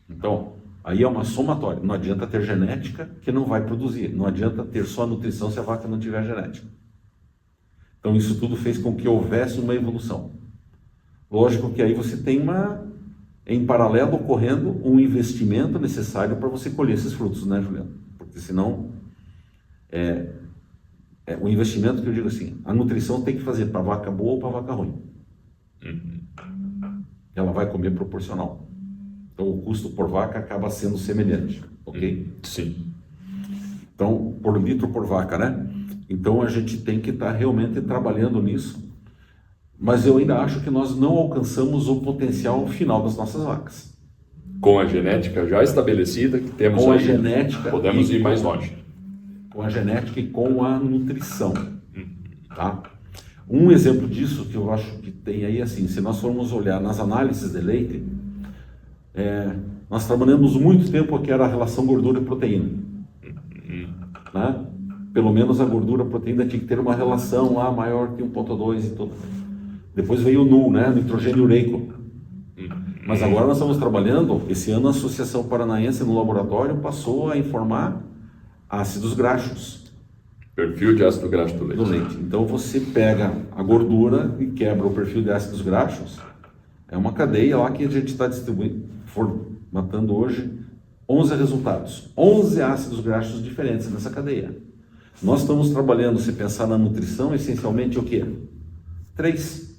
Então, aí é uma somatória. Não adianta ter genética que não vai produzir. Não adianta ter só nutrição se a vaca não tiver genética. Então, isso tudo fez com que houvesse uma evolução. Lógico que aí você tem em paralelo, ocorrendo um investimento necessário para você colher esses frutos, né, Juliano? Porque senão, o investimento que eu digo assim, a nutrição tem que fazer para vaca boa ou para vaca ruim. Ela vai comer proporcional. Então, o custo por vaca acaba sendo semelhante, ok? Sim. Então, por litro por vaca, né? Então, a gente tem que estar realmente trabalhando nisso, mas eu ainda acho que nós não alcançamos o potencial final das nossas vacas. Com a genética já estabelecida, que temos com aí, a genética podemos ir mais longe. Com a genética e com a nutrição, tá? Um exemplo disso que eu acho que tem aí, assim, se nós formos olhar nas análises de leite, nós trabalhamos muito tempo que era a relação gordura e proteína, né? Pelo menos a gordura-proteína tinha que ter uma relação lá maior que 1,2 e tudo. Depois veio o NUL, né? Nitrogênio ureico. Mas agora nós estamos trabalhando, esse ano a Associação Paranaense no laboratório passou a informar ácidos graxos. Perfil de ácido graxo do leite. Então você pega a gordura e quebra o perfil de ácidos graxos. É uma cadeia lá que a gente está distribuindo, formatando hoje 11 resultados. 11 ácidos graxos diferentes nessa cadeia. Nós estamos trabalhando, se pensar na nutrição, essencialmente o quê? 3.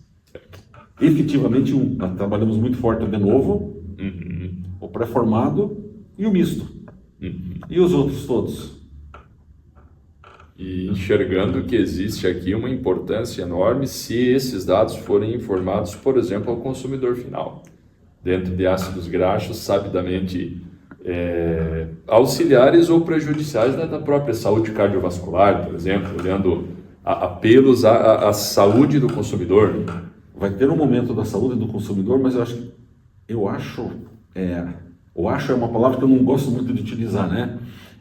Efetivamente 1. Nós trabalhamos muito forte o de novo, o pré-formado e o misto. E os outros todos? E enxergando que existe aqui uma importância enorme se esses dados forem informados, por exemplo, ao consumidor final. Dentro de ácidos graxos, sabidamente auxiliares ou prejudiciais da própria saúde cardiovascular, por exemplo, olhando apelos à saúde do consumidor. Vai ter um momento da saúde do consumidor, mas eu acho é uma palavra que eu não gosto muito de utilizar, né?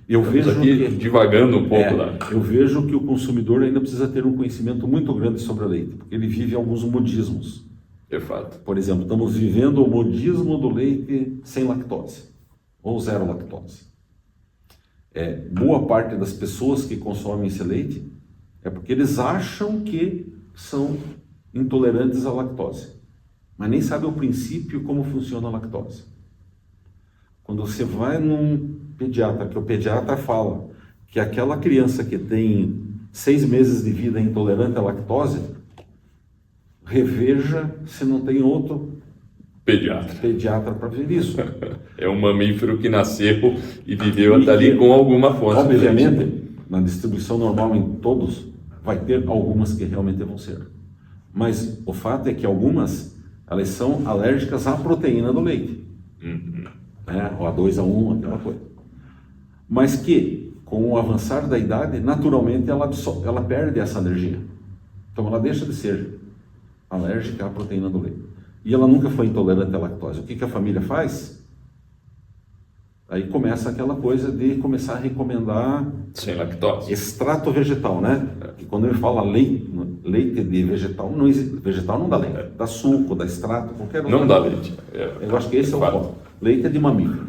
Eu vejo aqui divagando um pouco lá. Eu vejo que o consumidor ainda precisa ter um conhecimento muito grande sobre o leite, porque ele vive alguns modismos. De fato. Por exemplo, estamos vivendo o modismo do leite sem lactose, ou zero lactose. Boa parte das pessoas que consomem esse leite é porque eles acham que são intolerantes à lactose, mas nem sabem o princípio como funciona a lactose. Quando você vai num pediatra, que o pediatra fala que aquela criança que tem 6 meses de vida é intolerante à lactose, reveja se não tem outro pediatra para ver isso. É um mamífero que nasceu e viveu até ali com alguma fonte. Obviamente, na distribuição normal em todos, vai ter algumas que realmente vão ser. Mas o fato é que algumas, elas são alérgicas à proteína do leite. Né? Ou a 2-1, aquela coisa. Mas que, com o avançar da idade, naturalmente ela perde essa alergia. Então ela deixa de ser alérgica à proteína do leite. E ela nunca foi intolerante à lactose. O que a família faz? Aí começa aquela coisa de começar a recomendar... Sem lactose. Extrato vegetal, né? Que quando ele fala leite de vegetal, não existe, vegetal não dá leite. Dá suco, dá extrato, qualquer outro. Não dá leite. Eu acho que esse é o ponto. Leite é de mamífero.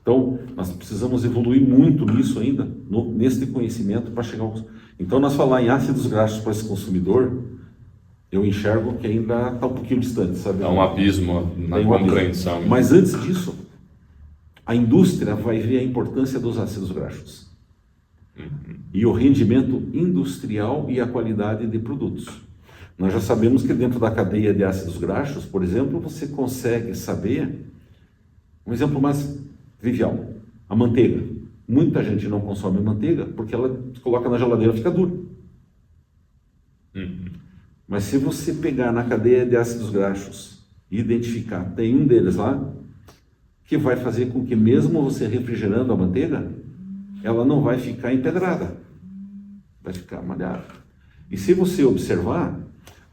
Então, nós precisamos evoluir muito nisso ainda, nesse conhecimento para chegar ao... Então, nós falar em ácidos graxos para esse consumidor, eu enxergo que ainda está um pouquinho distante, sabe? Há um abismo na compreensão. Mas antes disso, a indústria vai ver a importância dos ácidos graxos. E o rendimento industrial e a qualidade de produtos. Nós já sabemos que dentro da cadeia de ácidos graxos, por exemplo, você consegue saber, um exemplo mais trivial, a manteiga. Muita gente não consome manteiga porque ela coloca na geladeira e fica dura. Mas se você pegar na cadeia de ácidos graxos e identificar, tem um deles lá, que vai fazer com que mesmo você refrigerando a manteiga, ela não vai ficar empedrada, vai ficar malhada. E se você observar,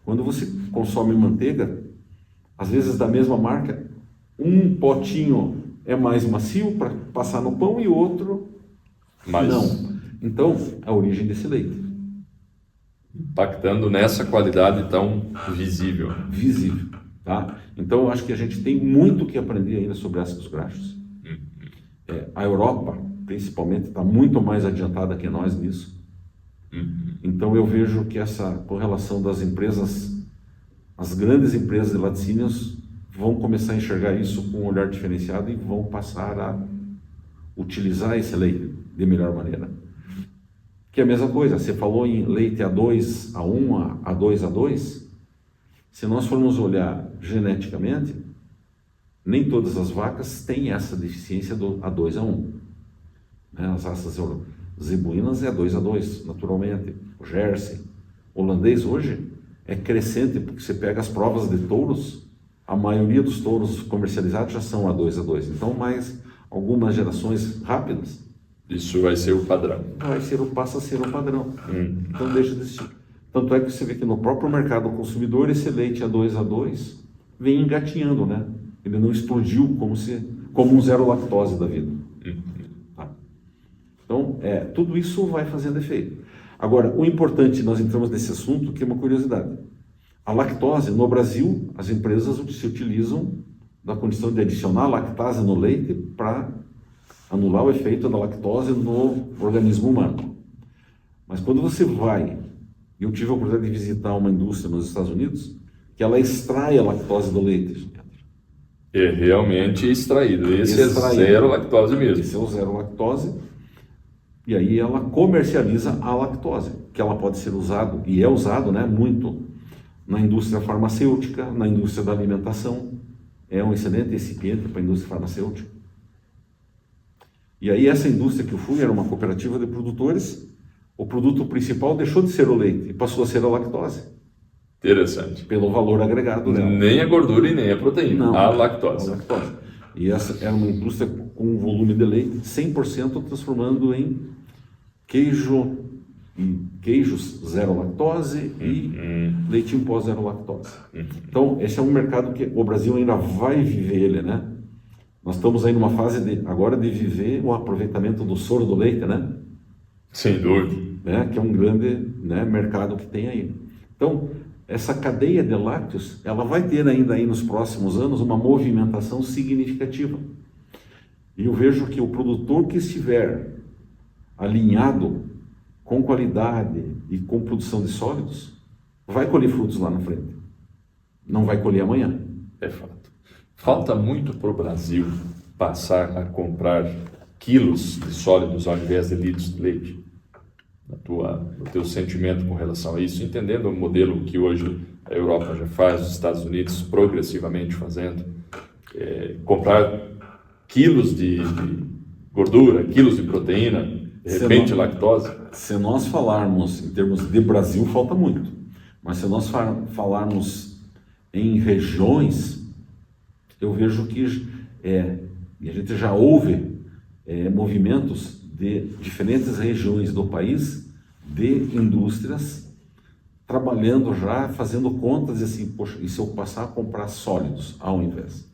quando você consome manteiga, às vezes da mesma marca, um potinho é mais macio para passar no pão e o outro não. Então, a origem desse leite. Impactando nessa qualidade tão visível. Tá? Então, eu acho que a gente tem muito que aprender ainda sobre ácidos graxos. A Europa, principalmente, está muito mais adiantada que nós nisso. Então, eu vejo que essa correlação das empresas, as grandes empresas de laticínios, vão começar a enxergar isso com um olhar diferenciado e vão passar a utilizar esse leite de melhor maneira. Que é a mesma coisa, você falou em leite A2, A1, A2, A2, se nós formos olhar geneticamente, nem todas as vacas têm essa deficiência do A2, A1. Né? As raças zebuínas é A2, A2, naturalmente. O Jersey, o holandês hoje é crescente, porque você pega as provas de touros, a maioria dos touros comercializados já são A2, A2. Então, mais algumas gerações rápidas, isso vai ser o padrão. Passa a ser o padrão. Então, deixa de existir. Tanto é que você vê que no próprio mercado consumidor, esse leite A2, A2 vem engatinhando, né? Ele não explodiu como um zero lactose da vida. Tá? Então, tudo isso vai fazendo efeito. Agora, o importante, nós entramos nesse assunto, que é uma curiosidade. A lactose, no Brasil, as empresas se utilizam da condição de adicionar lactase no leite para anular o efeito da lactose no organismo humano. Mas quando você vai, eu tive a oportunidade de visitar uma indústria nos Estados Unidos, que ela extrai a lactose do leite. É realmente extraído. Esse é zero lactose mesmo. Esse é o zero lactose. E aí ela comercializa a lactose, que ela pode ser usado, e é usado, né, muito na indústria farmacêutica, na indústria da alimentação. É um excelente recipiente para a indústria farmacêutica. E aí essa indústria que eu fui era uma cooperativa de produtores. O produto principal deixou de ser o leite e passou a ser a lactose. Interessante. Pelo valor agregado dela. Nem a gordura e nem a proteína. Não, a lactose. A lactose. E essa era uma indústria com um volume de leite 100% transformando em queijos zero lactose e leite em pó zero lactose. Então, esse é um mercado que o Brasil ainda vai viver ele, né? Nós estamos aí numa fase agora de viver o aproveitamento do soro do leite, né? Sem dúvida. Que é um grande, né, mercado que tem aí. Então, essa cadeia de lácteos, ela vai ter ainda aí nos próximos anos uma movimentação significativa. E eu vejo que o produtor que estiver alinhado com qualidade e com produção de sólidos, vai colher frutos lá na frente. Não vai colher amanhã. É fato. Falta muito para o Brasil passar a comprar quilos de sólidos ao invés de litros de leite. No teu sentimento com relação a isso, entendendo o modelo que hoje a Europa já faz, os Estados Unidos progressivamente fazendo, comprar quilos de gordura, quilos de proteína, de repente lactose. Se nós falarmos em termos de Brasil, falta muito. Mas se nós falarmos em regiões, eu vejo que e a gente já ouve movimentos de diferentes regiões do país, de indústrias, trabalhando já, fazendo contas e assim, poxa, e se eu passar a comprar sólidos ao invés?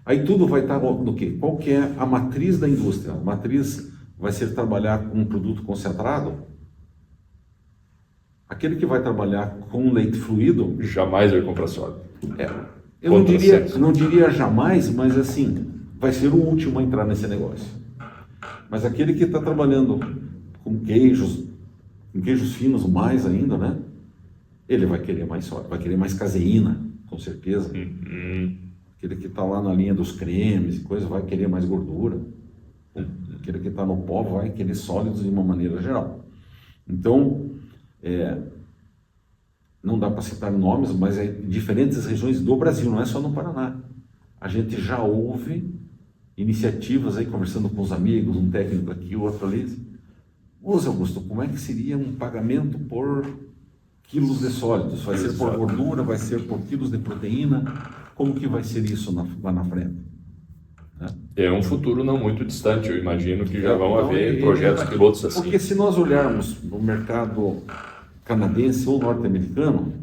Aí tudo vai estar no quê? Qual que é a matriz da indústria? A matriz vai ser trabalhar com um produto concentrado? Aquele que vai trabalhar com leite fluido... Jamais vai comprar sólido. Eu não diria jamais, mas assim, vai ser o último a entrar nesse negócio. Mas aquele que está trabalhando com queijos finos mais ainda, né? Ele vai querer mais sólido, vai querer mais caseína, com certeza. Aquele que está lá na linha dos cremes e coisa vai querer mais gordura. Aquele que está no pó vai querer sólidos de uma maneira geral. Então, não dá para citar nomes, mas em diferentes regiões do Brasil, não é só no Paraná. A gente já ouve iniciativas aí, conversando com os amigos, um técnico aqui, outro ali. Ô, Zé Augusto, como é que seria um pagamento por quilos de sólidos? Vai ser por gordura, vai ser por quilos de proteína? Como que vai ser isso lá na frente? É um futuro não muito distante, eu imagino que já vão haver projetos pilotos assim. Porque se nós olharmos no mercado canadense ou norte-americano,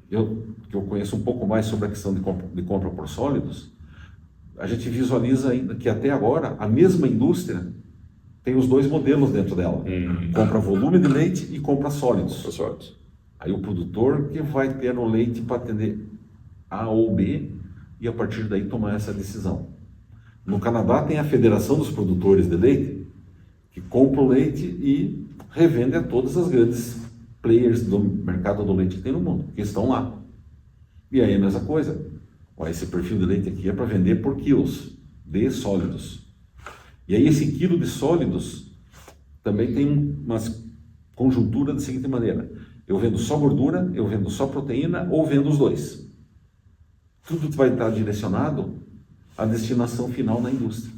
que eu conheço um pouco mais sobre a questão de compra por sólidos, a gente visualiza ainda que até agora a mesma indústria tem os dois modelos dentro dela. Compra volume de leite e compra sólidos. Aí o produtor que vai ter o leite para atender A ou B e a partir daí tomar essa decisão. No Canadá tem a Federação dos Produtores de Leite, que compra o leite e revende a todas as grandes players do mercado do leite que tem no mundo, que estão lá. E aí a mesma coisa. Esse perfil de leite aqui é para vender por quilos de sólidos. E aí esse quilo de sólidos também tem uma conjuntura da seguinte maneira. Eu vendo só gordura, eu vendo só proteína ou vendo os dois. Tudo vai estar direcionado à destinação final na indústria.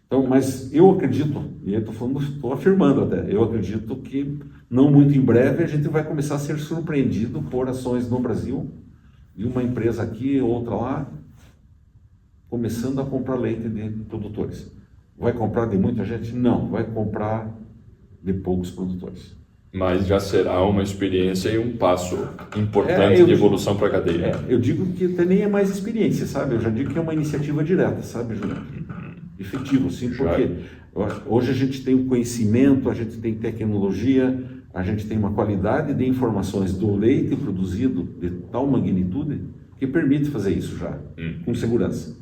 Então, mas eu acredito, e eu estou afirmando até, eu acredito que não muito em breve a gente vai começar a ser surpreendido por ações no Brasil, de uma empresa aqui, outra lá, começando a comprar leite de produtores. Vai comprar de muita gente? Não, vai comprar de poucos produtores. Mas já será uma experiência e um passo importante de evolução para a cadeia. Eu digo que até nem é mais experiência, sabe? Eu já digo que é uma iniciativa direta, sabe, Juliano? Efetivo, sim, porque hoje a gente tem o conhecimento, a gente tem tecnologia, a gente tem uma qualidade de informações do leite produzido de tal magnitude que permite fazer isso já, com segurança.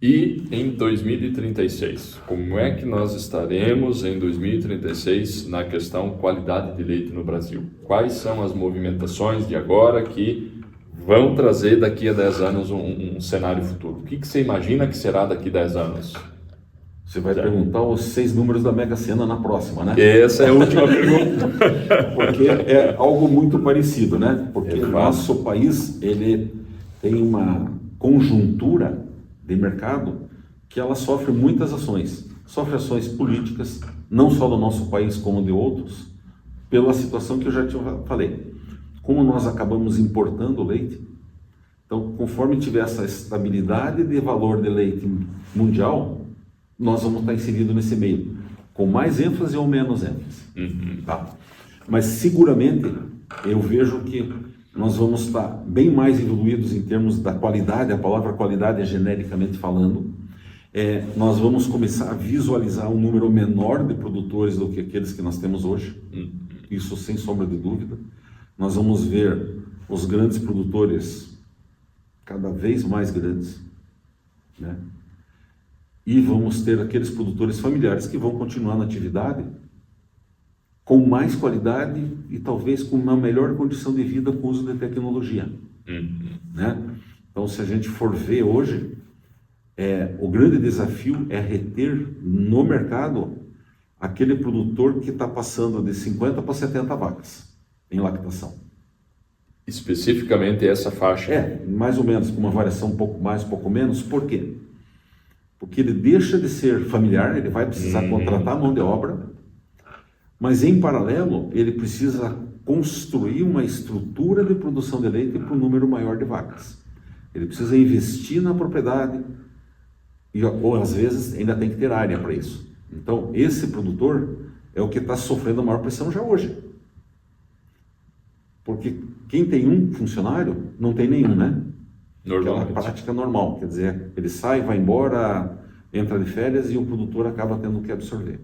E em 2036, como é que nós estaremos em 2036 na questão qualidade de leite no Brasil? Quais são as movimentações de agora que vão trazer daqui a 10 anos um cenário futuro? O que você imagina que será daqui a 10 anos? Você vai perguntar os 6 números da Mega Sena na próxima, né? Essa é a última pergunta. Porque é algo muito parecido, né? Porque o nosso país, ele tem uma conjuntura de mercado que ela sofre muitas ações. Sofre ações políticas, não só do nosso país como de outros, pela situação que eu já te falei. Como nós acabamos importando leite, então conforme tiver essa estabilidade de valor de leite mundial, nós vamos estar inseridos nesse meio, com mais ênfase ou menos ênfase. Tá? Mas seguramente eu vejo que nós vamos estar bem mais evoluídos em termos da qualidade, a palavra qualidade é genericamente falando. Nós vamos começar a visualizar um número menor de produtores do que aqueles que nós temos hoje, isso sem sombra de dúvida. Nós vamos ver os grandes produtores cada vez mais grandes, né? E vamos ter aqueles produtores familiares que vão continuar na atividade com mais qualidade e talvez com uma melhor condição de vida com o uso de tecnologia. Né? Então, se a gente for ver hoje, o grande desafio é reter no mercado aquele produtor que está passando de 50 para 70 vacas em lactação. Especificamente essa faixa. Mais ou menos, com uma variação um pouco mais, um pouco menos. Por quê? Porque ele deixa de ser familiar, ele vai precisar contratar mão de obra, mas em paralelo ele precisa construir uma estrutura de produção de leite para um número maior de vacas. Ele precisa investir na propriedade, ou às vezes ainda tem que ter área para isso. Então esse produtor é o que está sofrendo a maior pressão já hoje. Porque quem tem um funcionário não tem nenhum, né? Aquela prática normal, quer dizer, ele sai, vai embora, entra de férias e o produtor acaba tendo que absorver.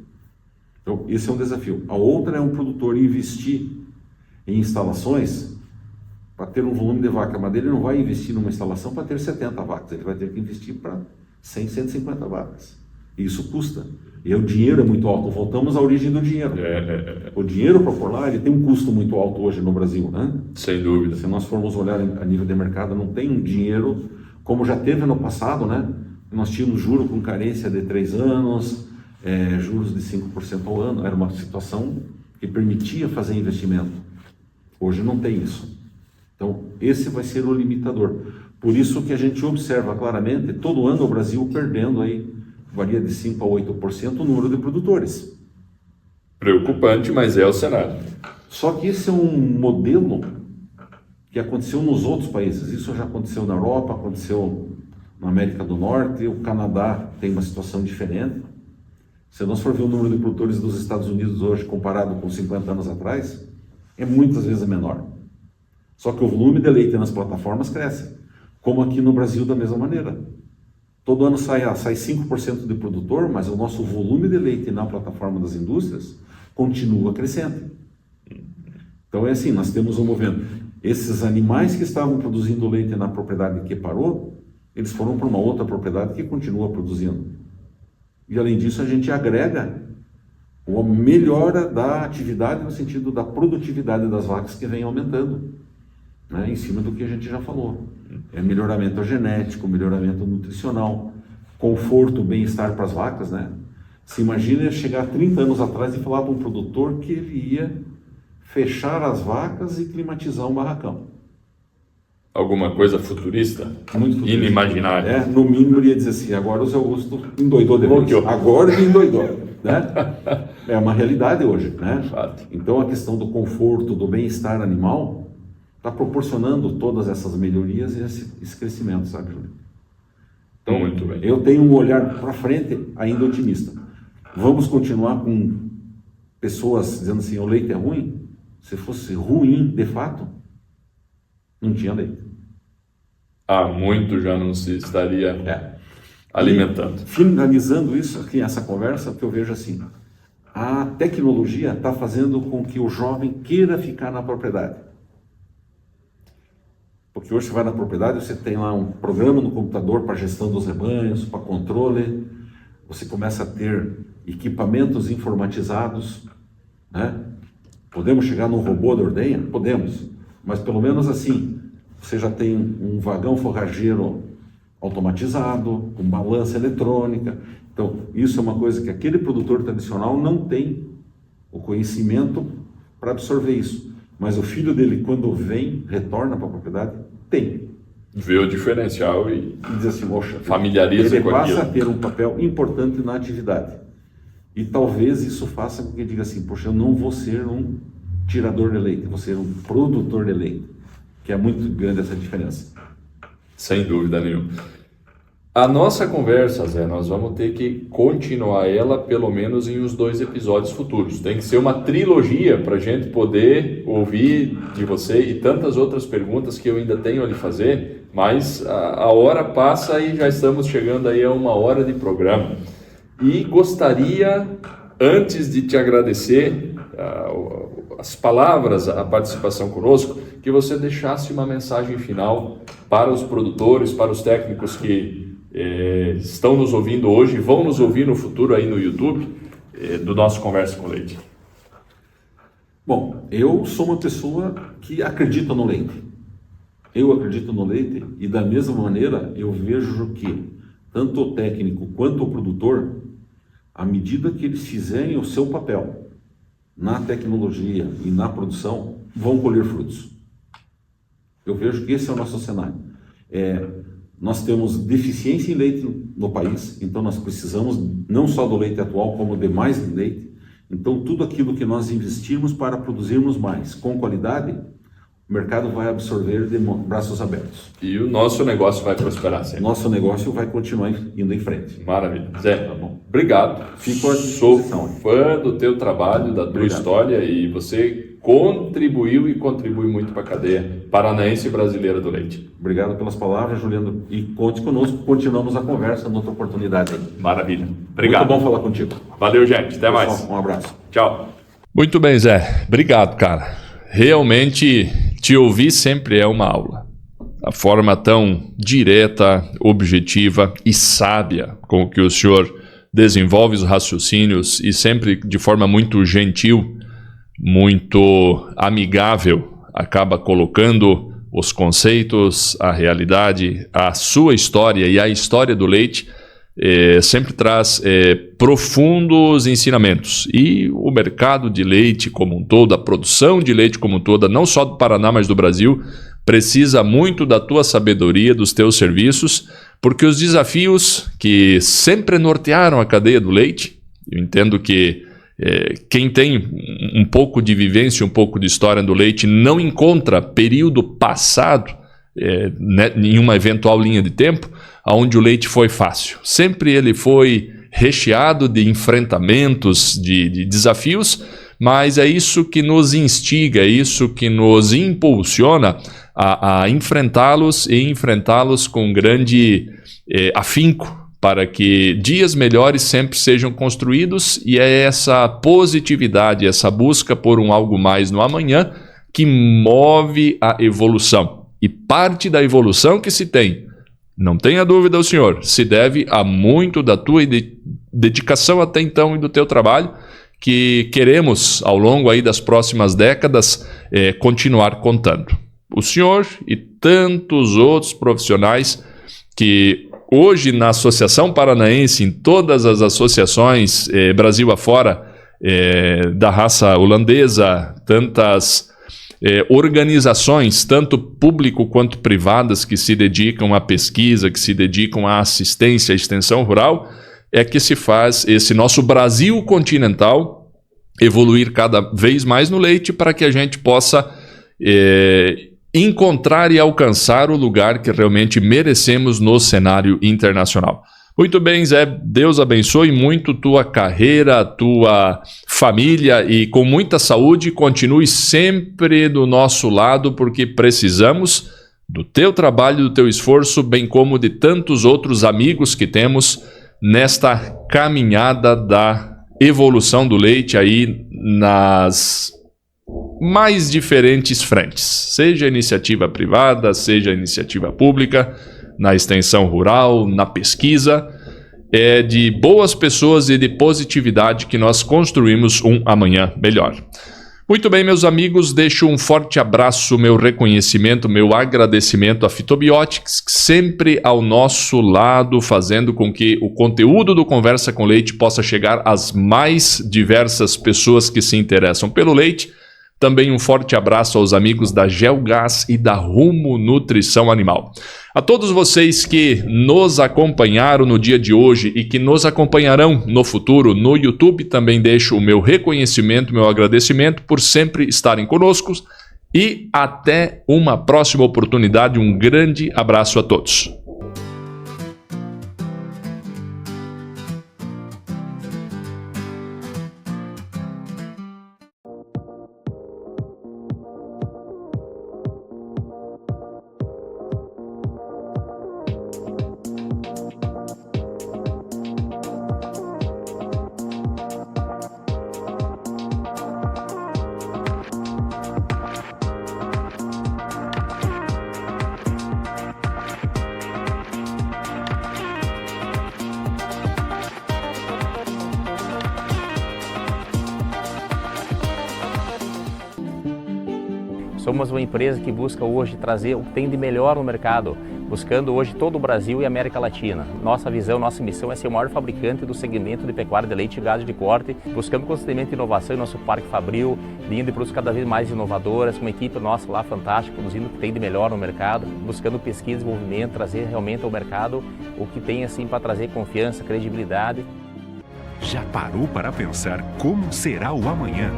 Então, esse é um desafio. A outra é um produtor investir em instalações para ter um volume de vaca, mas ele não vai investir numa instalação para ter 70 vacas, ele vai ter que investir para 100, 150 vacas. E isso custa. E o dinheiro é muito alto. Voltamos à origem do dinheiro. O dinheiro para pôr lá, ele tem um custo muito alto hoje no Brasil, né? Sem dúvida. Se nós formos olhar a nível de mercado, não tem um dinheiro como já teve no passado, né? Nós tínhamos juros com carência de 3 anos, juros de 5% ao ano. Era uma situação que permitia fazer investimento. Hoje não tem isso. Então, esse vai ser o limitador. Por isso que a gente observa claramente, todo ano o Brasil perdendo aí, varia de 5% a 8% o número de produtores. Preocupante, mas é o cenário. Só que esse é um modelo que aconteceu nos outros países. Isso já aconteceu na Europa, aconteceu na América do Norte, o Canadá tem uma situação diferente. Se nós for ver o número de produtores dos Estados Unidos hoje comparado com 50 anos atrás, é muitas vezes menor. Só que o volume de leite nas plataformas cresce, como aqui no Brasil da mesma maneira. Todo ano sai 5% de produtor, mas o nosso volume de leite na plataforma das indústrias continua crescendo. Então é assim, nós temos um movimento. Esses animais que estavam produzindo leite na propriedade que parou, eles foram para uma outra propriedade que continua produzindo. E além disso, a gente agrega a melhora da atividade no sentido da produtividade das vacas que vem aumentando, né, em cima do que a gente já falou. Melhoramento genético, melhoramento nutricional, conforto, bem-estar para as vacas, né? Se imagina chegar 30 anos atrás e falar para um produtor que ele ia fechar as vacas e climatizar um barracão. Alguma coisa futurista? Muito futurista. Inimaginária. No mínimo ele ia dizer assim, agora o Zé Augusto endoidou de vez. Agora ele endoidou, né? É uma realidade hoje, né? Fato. Então a questão do conforto, do bem-estar animal está proporcionando todas essas melhorias e esse crescimento, sabe, Júlio? Então, muito bem. Eu tenho um olhar para frente ainda otimista. Vamos continuar com pessoas dizendo assim, o leite é ruim? Se fosse ruim, de fato, não tinha leite. Há muito já não se estaria alimentando. E, finalizando isso aqui, essa conversa, que eu vejo assim, a tecnologia está fazendo com que o jovem queira ficar na propriedade. Porque hoje você vai na propriedade, você tem lá um programa no computador para gestão dos rebanhos, para controle, você começa a ter equipamentos informatizados, né? Podemos chegar num robô de ordenha? Podemos, mas pelo menos assim, você já tem um vagão forrageiro automatizado, com balança eletrônica. Então, isso é uma coisa que aquele produtor tradicional não tem o conhecimento para absorver isso. Mas o filho dele, quando vem, retorna para a propriedade, tem. Vê o diferencial e diz assim, poxa, familiariza com aquilo. Ele passa a ter um papel importante na atividade. E talvez isso faça com que ele diga assim, poxa, eu não vou ser um tirador de leite, vou ser um produtor de leite. Que é muito grande essa diferença. Sem dúvida nenhuma. A nossa conversa, Zé, nós vamos ter que continuar ela pelo menos em uns 2 episódios futuros. Tem que ser uma trilogia para a gente poder ouvir de você e tantas outras perguntas que eu ainda tenho a lhe fazer, mas a hora passa e já estamos chegando aí a 1 hora de programa. E gostaria, antes de te agradecer as palavras, a participação conosco, que você deixasse uma mensagem final para os produtores, para os técnicos que estão nos ouvindo hoje e vão nos ouvir no futuro aí no YouTube, do nosso Conversa com Leite. Bom, eu sou uma pessoa que acredita no leite. Eu acredito no leite e da mesma maneira eu vejo que tanto o técnico quanto o produtor, à medida que eles fizerem o seu papel na tecnologia e na produção, vão colher frutos. Eu vejo que esse é o nosso cenário. Nós temos deficiência em leite no país, então nós precisamos não só do leite atual, como de mais leite. Então, tudo aquilo que nós investirmos para produzirmos mais, com qualidade, o mercado vai absorver de braços abertos. E o nosso negócio vai prosperar sempre. Nosso negócio vai continuar indo em frente. Maravilha. Zé, Tá bom. Obrigado. Fico à disposição. Sou fã do teu trabalho, da tua história, e você contribuiu e contribui muito para a cadeia paranaense e brasileira do leite. Obrigado pelas palavras, Juliano, e conte conosco, continuamos a conversa noutra oportunidade. Maravilha. Obrigado. Muito bom falar contigo. Valeu, gente. Até mais. Pessoal, um abraço. Tchau. Muito bem, Zé. Obrigado, cara. Realmente, te ouvir sempre é uma aula. A forma tão direta, objetiva e sábia com que o senhor desenvolve os raciocínios e sempre de forma muito gentil, muito amigável, acaba colocando os conceitos, a realidade, a sua história e a história do leite, sempre traz profundos ensinamentos. E o mercado de leite como um todo, a produção de leite como um todo, não só do Paraná, mas do Brasil, precisa muito da tua sabedoria, dos teus serviços, porque os desafios que sempre nortearam a cadeia do leite, eu entendo que quem tem um pouco de vivência, um pouco de história do leite, não encontra período passado em uma eventual linha de tempo onde o leite foi fácil. Sempre ele foi recheado de enfrentamentos, de desafios, mas é isso que nos instiga, é isso que nos impulsiona a enfrentá-los e enfrentá-los com grande afinco, para que dias melhores sempre sejam construídos, e é essa positividade, essa busca por um algo mais no amanhã que move a evolução. E parte da evolução que se tem, não tenha dúvida o senhor, se deve a muito da tua dedicação até então e do teu trabalho, que queremos, ao longo aí das próximas décadas, continuar contando. O senhor e tantos outros profissionais que hoje na Associação Paranaense, em todas as associações Brasil afora, da raça holandesa, tantas organizações, tanto público quanto privadas, que se dedicam à pesquisa, que se dedicam à assistência à extensão rural, é que se faz esse nosso Brasil continental evoluir cada vez mais no leite, para que a gente possa encontrar e alcançar o lugar que realmente merecemos no cenário internacional. Muito bem, Zé, Deus abençoe muito tua carreira, tua família, e com muita saúde continue sempre do nosso lado, porque precisamos do teu trabalho, do teu esforço, bem como de tantos outros amigos que temos nesta caminhada da evolução do leite aí nas mais diferentes frentes, seja iniciativa privada, seja iniciativa pública, na extensão rural, na pesquisa. É de boas pessoas e de positividade que nós construímos um amanhã melhor. Muito bem, meus amigos, deixo um forte abraço, meu reconhecimento, meu agradecimento à Phytobiotics, sempre ao nosso lado, fazendo com que o conteúdo do Conversa com Leite possa chegar às mais diversas pessoas que se interessam pelo leite. Também um forte abraço aos amigos da Gelgás e da Rumo Nutrição Animal. A todos vocês que nos acompanharam no dia de hoje e que nos acompanharão no futuro no YouTube, também deixo o meu reconhecimento, meu agradecimento por sempre estarem conosco, e até uma próxima oportunidade. Um grande abraço a todos. Somos uma empresa que busca hoje trazer o que tem de melhor no mercado, buscando hoje todo o Brasil e América Latina. Nossa visão, nossa missão é ser o maior fabricante do segmento de pecuária de leite e gado de corte, buscando constantemente inovação em nosso parque fabril, linha de produtos cada vez mais inovadoras, com uma equipe nossa lá fantástica, produzindo o que tem de melhor no mercado, buscando pesquisa e desenvolvimento, trazer realmente ao mercado o que tem assim para trazer confiança, credibilidade. Já parou para pensar como será o amanhã?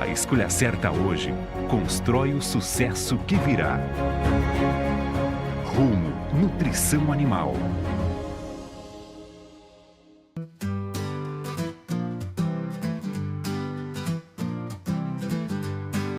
A escolha certa hoje constrói o sucesso que virá. Rumo Nutrição Animal.